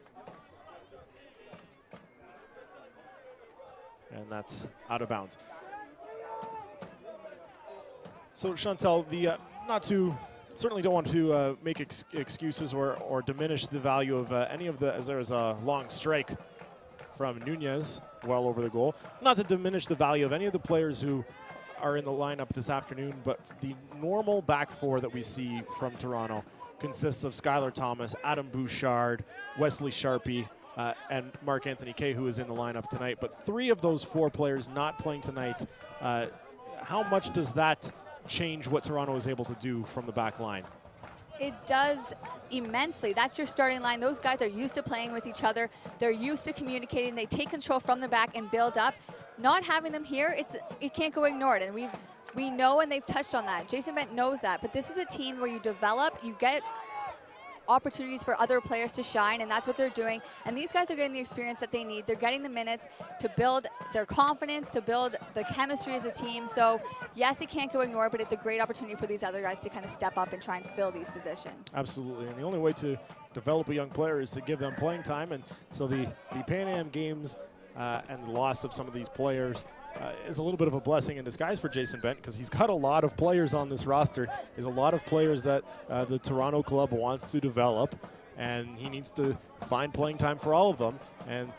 And that's out of bounds. So Chantal, certainly don't want to make excuses or diminish the value of any of the, as there is a long strike from Nunez well over the goal. Not to diminish the value of any of the players who are in the lineup this afternoon, but the normal back four that we see from Toronto consists of Skylar Thomas, Adam Bouchard, Wesley Sharpie, and Mark-Anthony Kay, who is in the lineup tonight. But 3 of those 4 players not playing tonight. How much does that change what Toronto is able to do from the back line? It does immensely. That's your starting line. Those guys are used to playing with each other. They're used to communicating. They take control from the back and build up. Not having them here, it can't go ignored. And we know, and they've touched on that. Jason Bent knows that. But this is a team where you develop, you get opportunities for other players to shine, and that's what they're doing. And these guys are getting the experience that they need. They're getting the minutes to build their confidence, to build the chemistry as a team. So yes, it can't go ignored, but it's a great opportunity for these other guys to kind of step up and try and fill these positions. Absolutely, and the only way to develop a young player is to give them playing time. And so the Pan Am Games and the loss of some of these players is a little bit of a blessing in disguise for Jason Bent, because he's got a lot of players on this roster. There's a lot of players that the Toronto club wants to develop, and he needs to find playing time for all of them. And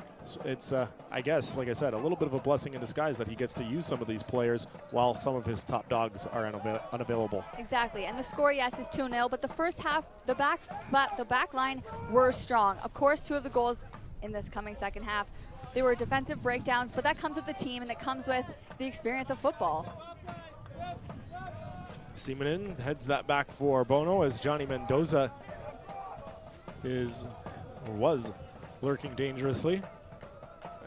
it's, I guess, like I said, a little bit of a blessing in disguise that he gets to use some of these players while some of his top dogs are unavailable. Exactly, and the score, yes, is 2-0, but the first half, the back line were strong. Of course, 2 of the goals in this coming second half They were defensive breakdowns, but that comes with the team and it comes with the experience of football. Seaman heads that back for Bono as Johnny Mendoza was lurking dangerously.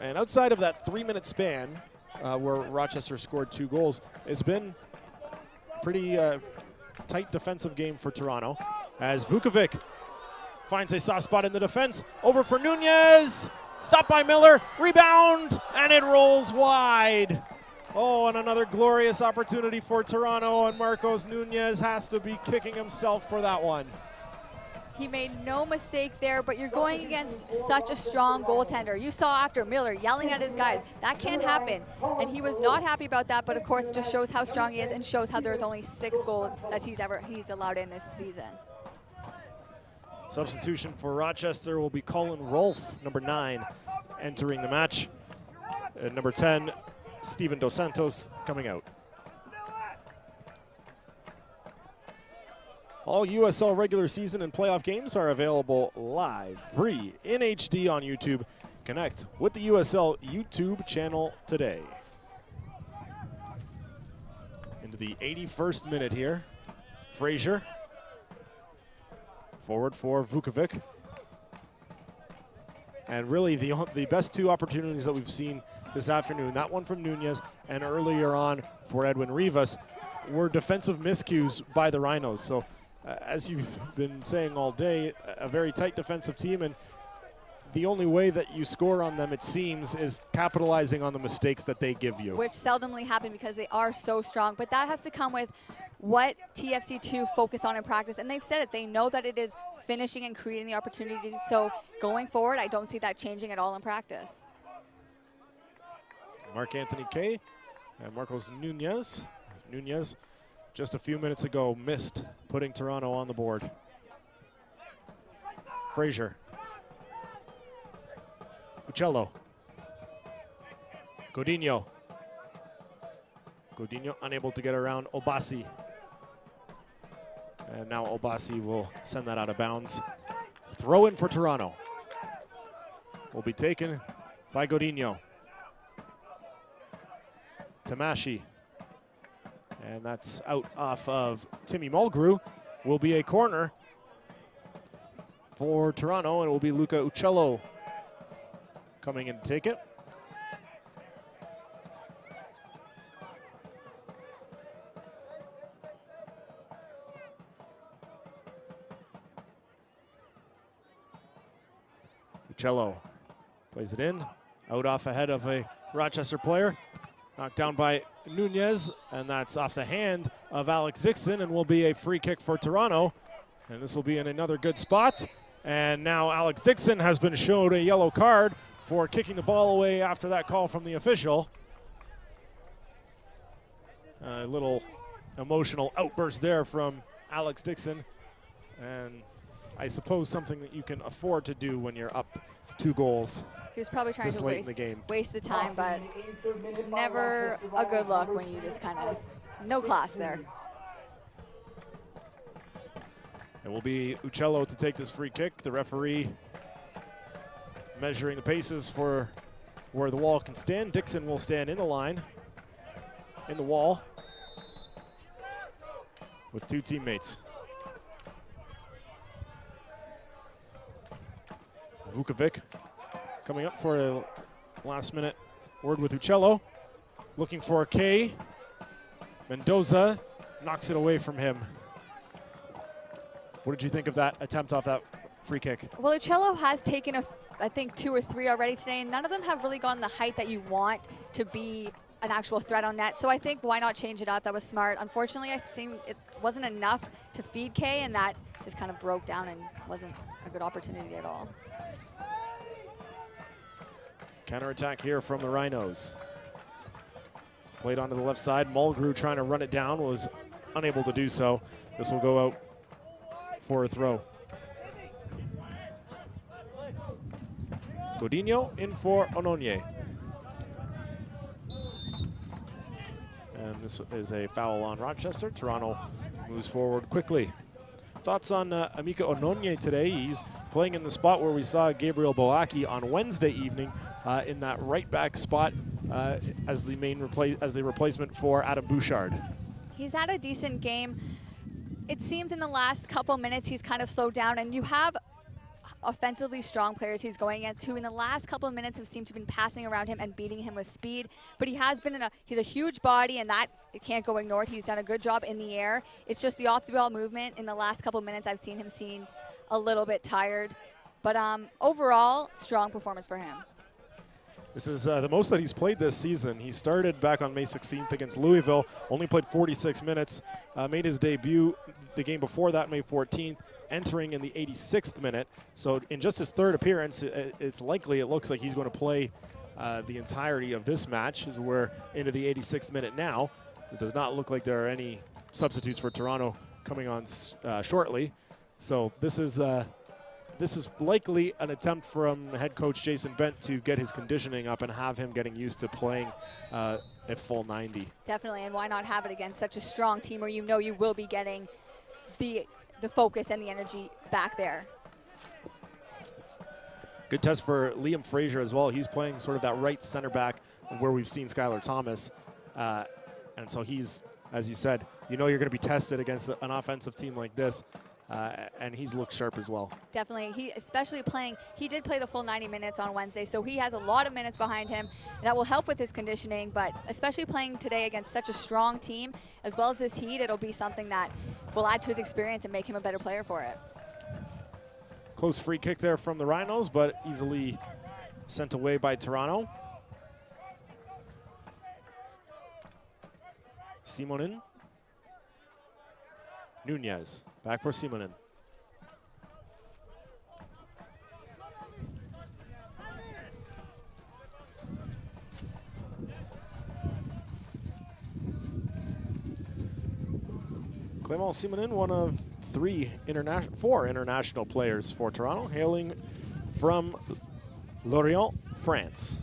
And outside of that 3-minute span where Rochester scored 2 goals, it's been pretty tight defensive game for Toronto as Vukovic finds a soft spot in the defense. Over for Nunez. Stopped by Miller. Rebound. And it rolls wide. Oh, and another glorious opportunity for Toronto. And Marcos Nunez has to be kicking himself for that one. He made no mistake there, but you're going against such a strong goaltender. You saw after Miller yelling at his guys. That can't happen. And he was not happy about that, but of course it just shows how strong he is and shows how there's only 6 goals that he's allowed in this season. Substitution for Rochester will be Colin Rolfe, number 9, entering the match. And number 10, Steven Dos Santos, coming out. All USL regular season and playoff games are available live, free, in HD on YouTube. Connect with the USL YouTube channel today. Into the 81st minute here. Frazier. Forward for Vukovic. And really the best 2 opportunities that we've seen this afternoon, that one from Nunez and earlier on for Edwin Rivas, were defensive miscues by the Rhinos. So as you've been saying all day, a very tight defensive team, and the only way that you score on them, it seems, is capitalizing on the mistakes that they give you. Which seldomly happen because they are so strong, but that has to come with what TFC2 focus on in practice, and they've said it. They know that it is finishing and creating the opportunity, so going forward, I don't see that changing at all in practice. Mark Anthony Kay and Marcos Nunez. Nunez, just a few minutes ago, missed putting Toronto on the board. Frazier. Uccello. Godinho. Godinho unable to get around Obasi. And now Obasi will send that out of bounds. Throw in for Toronto. Will be taken by Godinho. Tamashi. And that's out off of Timmy Mulgrew. Will be a corner for Toronto, and it will be Luca Uccello coming in to take it. Uccello plays it in, out off ahead of a Rochester player. Knocked down by Nunez, and that's off the hand of Alex Dixon, and will be a free kick for Toronto. And this will be in another good spot. And now Alex Dixon has been showed a yellow card for kicking the ball away after that call from the official. A little emotional outburst there from Alex Dixon. And I suppose something that you can afford to do when you're up 2 goals. He was probably trying this to late in the game. waste the time, but never a good look when you just kind of, no class there. It will be Uccello to take this free kick. The referee measuring the paces for where the wall can stand. Dixon will stand in the line, in the wall, with 2 teammates. Vukovic coming up for a last-minute word with Uccello. Looking for a K. Mendoza knocks it away from him. What did you think of that attempt off that free kick? Well, Uccello has taken, I think, 2 or 3 already today, and none of them have really gone the height that you want to be an actual threat on net. So I think why not change it up? That was smart. Unfortunately, I think it wasn't enough to feed K, and that just kind of broke down and wasn't a good opportunity at all. Counterattack here from the Rhinos. Played onto the left side. Mulgrew trying to run it down, was unable to do so. This will go out for a throw. Godinho in for Ononye. And this is a foul on Rochester. Toronto moves forward quickly. thoughts on Amika Ononye today? He's playing in the spot where we saw Gabriel Boaki on Wednesday evening in that right back spot as the replacement for Adam Bouchard. He's had a decent game. It seems in the last couple minutes he's kind of slowed down, and you have offensively strong players he's going against who in the last couple of minutes have seemed to have been passing around him and beating him with speed. But he has been he's a huge body, and that it can't go ignored. He's done a good job in the air. It's just the off-the-ball movement in the last couple of minutes I've seen him seem a little bit tired. But overall, strong performance for him. This is the most that he's played this season. He started back on May 16th against Louisville, only played 46 minutes, made his debut the game before that, May 14th, entering in the 86th minute. So in just his third appearance, it looks like he's going to play the entirety of this match, as we're into the 86th minute now. It does not look like there are any substitutes for Toronto coming on shortly. So this is likely an attempt from head coach Jason Bent to get his conditioning up and have him getting used to playing at full 90. Definitely, and why not have it against such a strong team where you know you will be getting the focus and the energy back there. Good test for Liam Fraser as well. He's playing sort of that right center back where we've seen Skylar Thomas. And so he's, as you said, you know you're going to be tested against an offensive team like this. And he's looked sharp as well. Definitely. He did play the full 90 minutes on Wednesday, so he has a lot of minutes behind him. That will help with his conditioning, but especially playing today against such a strong team, as well as this heat, it'll be something that will add to his experience and make him a better player for it. Close free kick there from the Rhinos, but easily sent away by Toronto. Simonin. Nunez, back for Simonin. Clément Simonin, one of four international players for Toronto, hailing from Lorient, France.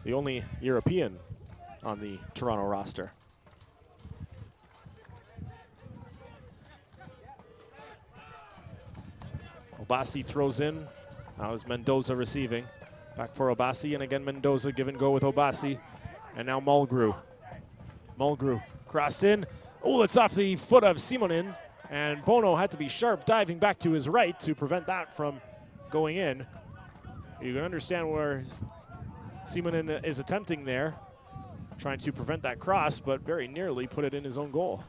The only European on the Toronto roster. Obasi throws in. Now is Mendoza receiving. Back for Obasi, and again Mendoza give and go with Obasi. And now Mulgrew. Mulgrew crossed in. Oh, it's off the foot of Simonin. And Bono had to be sharp, diving back to his right to prevent that from going in. You can understand where Simonin is attempting there, trying to prevent that cross, but very nearly put it in his own goal.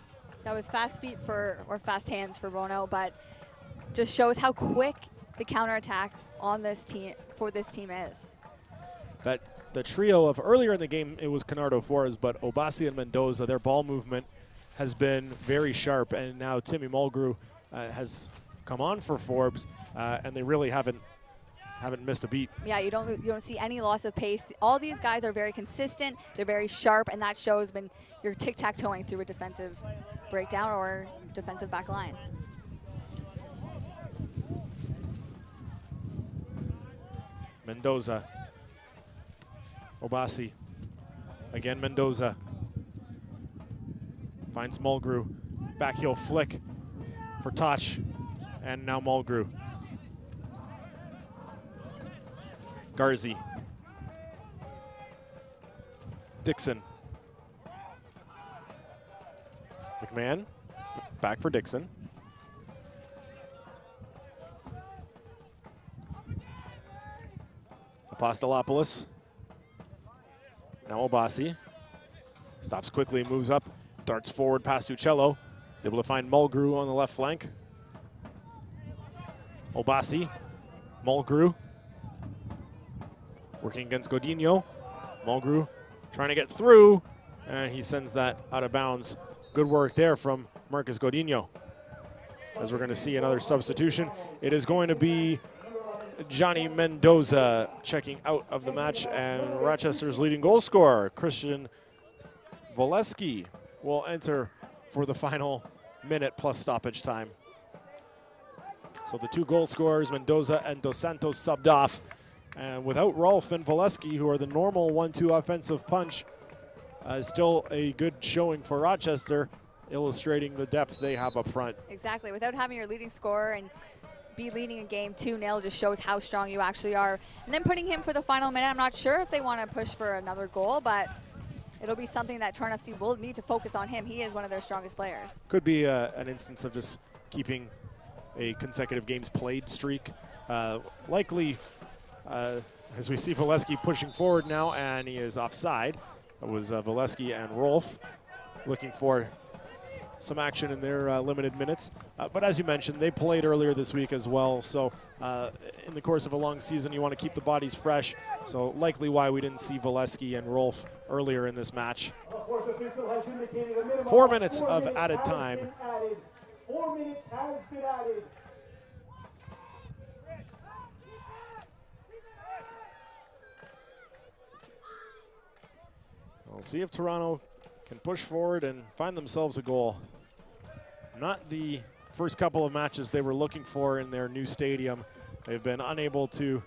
That was fast feet or fast hands for Bono, but just shows how quick the counterattack on this team is. That the trio of earlier in the game, it was Canardo Forres, but Obasi and Mendoza, their ball movement has been very sharp, and now Timmy Mulgrew has come on for Forbes, and they really haven't missed a beat. Yeah, you don't see any loss of pace. All these guys are very consistent. They're very sharp, and that shows when you're tic-tac-toeing through a defensive breakdown or defensive back line. Mendoza. Obasi. Again, Mendoza. Finds Mulgrew. Back heel flick for Toch. And now Mulgrew. Garzi. Dixon. McMahon. Back for Dixon. Apostolopoulos. Now Obasi. Stops quickly, moves up, darts forward past Uccello. He's able to find Mulgrew on the left flank. Obasi. Mulgrew. Working against Godinho. Mulgrew trying to get through, and he sends that out of bounds. Good work there from Marcus Godinho. As we're going to see another substitution, it is going to be Johnny Mendoza checking out of the match, and Rochester's leading goal scorer, Christian Voleski, will enter for the final minute plus stoppage time. So the two goal scorers, Mendoza and Dos Santos, subbed off. And without Rolf and Voleski, who are the normal 1-2 offensive punch, still a good showing for Rochester. illustrating the depth they have up front. Exactly. Without having your leading scorer and be leading a game 2-0 just shows how strong you actually are. And then putting him for the final minute, I'm not sure if they want to push for another goal, but it'll be something that Toronto FC will need to focus on him. He is one of their strongest players. Could be an instance of just keeping a consecutive games played streak. Likely, as we see Valesky pushing forward now, and he is offside. It was Valesky and Rolf looking for some action in their limited minutes. But as you mentioned, they played earlier this week as well. So in the course of a long season, you want to keep the bodies fresh. So likely why we didn't see Valesky and Rolf earlier in this match. 4 minutes of added time. 4 minutes has been added. We'll see if Toronto can push forward and find themselves a goal. Not the first couple of matches they were looking for in their new stadium. They've been unable to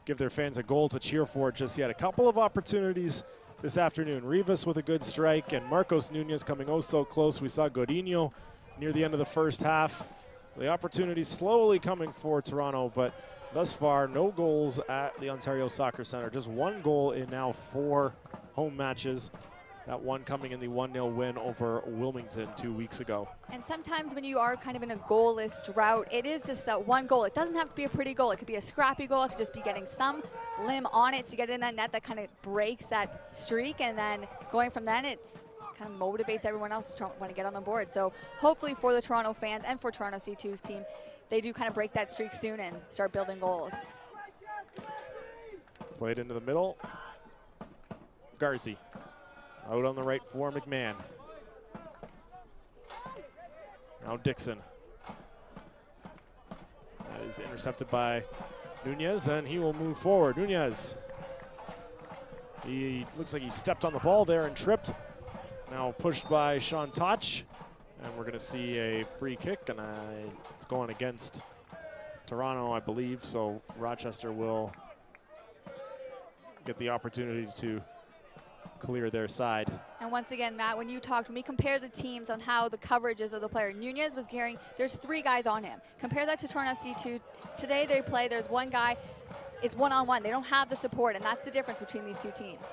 give their fans a goal to cheer for just yet. A couple of opportunities this afternoon. Rivas with a good strike and Marcos Nunez coming oh so close. We saw Godinho near the end of the first half. The opportunities slowly coming for Toronto, but thus far no goals at the Ontario Soccer Centre. Just one goal in now 4 home matches. That one coming in the 1-0 win over Wilmington 2 weeks ago. And sometimes when you are kind of in a goalless drought, it is just that one goal. It doesn't have to be a pretty goal. It could be a scrappy goal. It could just be getting some limb on it to get in that net that kind of breaks that streak. And then going from then, it's kind of motivates everyone else to want to get on the board. So hopefully for the Toronto fans and for Toronto C2's team, they do kind of break that streak soon and start building goals. Played into the middle. Garzi out on the right for McMahon. Now Dixon. That is intercepted by Nunez, and he will move forward. Nunez. He looks like he stepped on the ball there and tripped. Now pushed by Sean Toch, and we're going to see a free kick, and it's going against Toronto, I believe, so Rochester will get the opportunity to clear their side. And once again, Matt, when we compared the teams on how the coverage is of the player, Nunez was carrying, there's 3 guys on him. Compare that to Toronto FC2. Today they play, there's one guy, it's one-on-one. They don't have the support, and that's the difference between these 2 teams.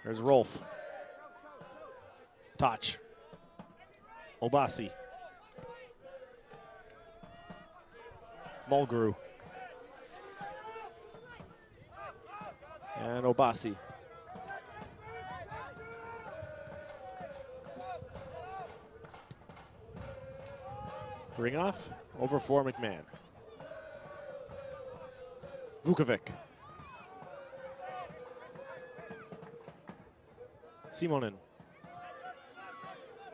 There's Rolf. Toch. Obasi. Mulgrew. And Obasi. Bring off over for McMahon. Vukovic. Simonin.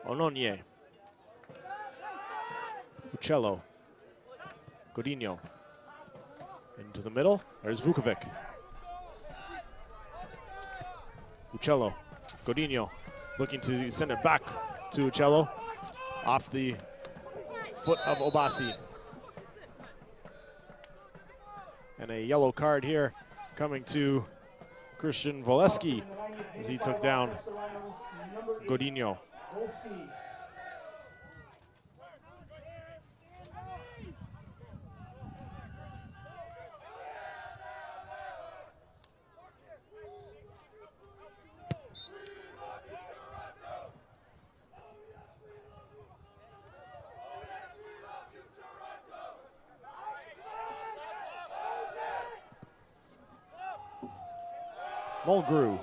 Ononye. Uccello. Godinho. Into the middle. There's Vukovic. Uccello. Godinho looking to send it back to Uccello. Off the foot of Obasi. And a yellow card here coming to Christian Valesky as he took down Godinho. Mulgrew.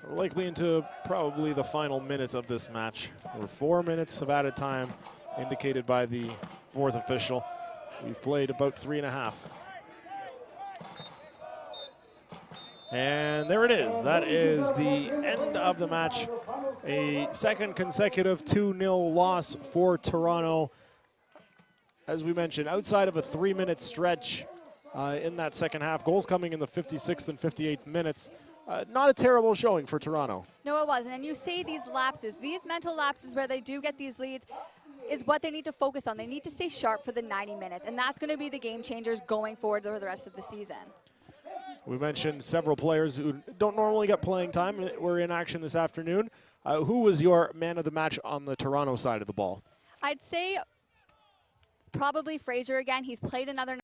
We're likely into probably the final minute of this match. We're 4 minutes of added time indicated by the 4th official. We've played about 3.5. And there it is. That is the end of the match. A second consecutive 2-0 loss for Toronto. As we mentioned, outside of a 3-minute stretch in that second half. Goals coming in the 56th and 58th minutes. Not a terrible showing for Toronto. No, it wasn't. And you say these lapses, these mental lapses where they do get these leads, is what they need to focus on. They need to stay sharp for the 90 minutes, and that's going to be the game changers going forward for the rest of the season. We mentioned several players who don't normally get playing time were in action this afternoon. Who was your man of the match on the Toronto side of the ball? I'd say probably Fraser again. He's played another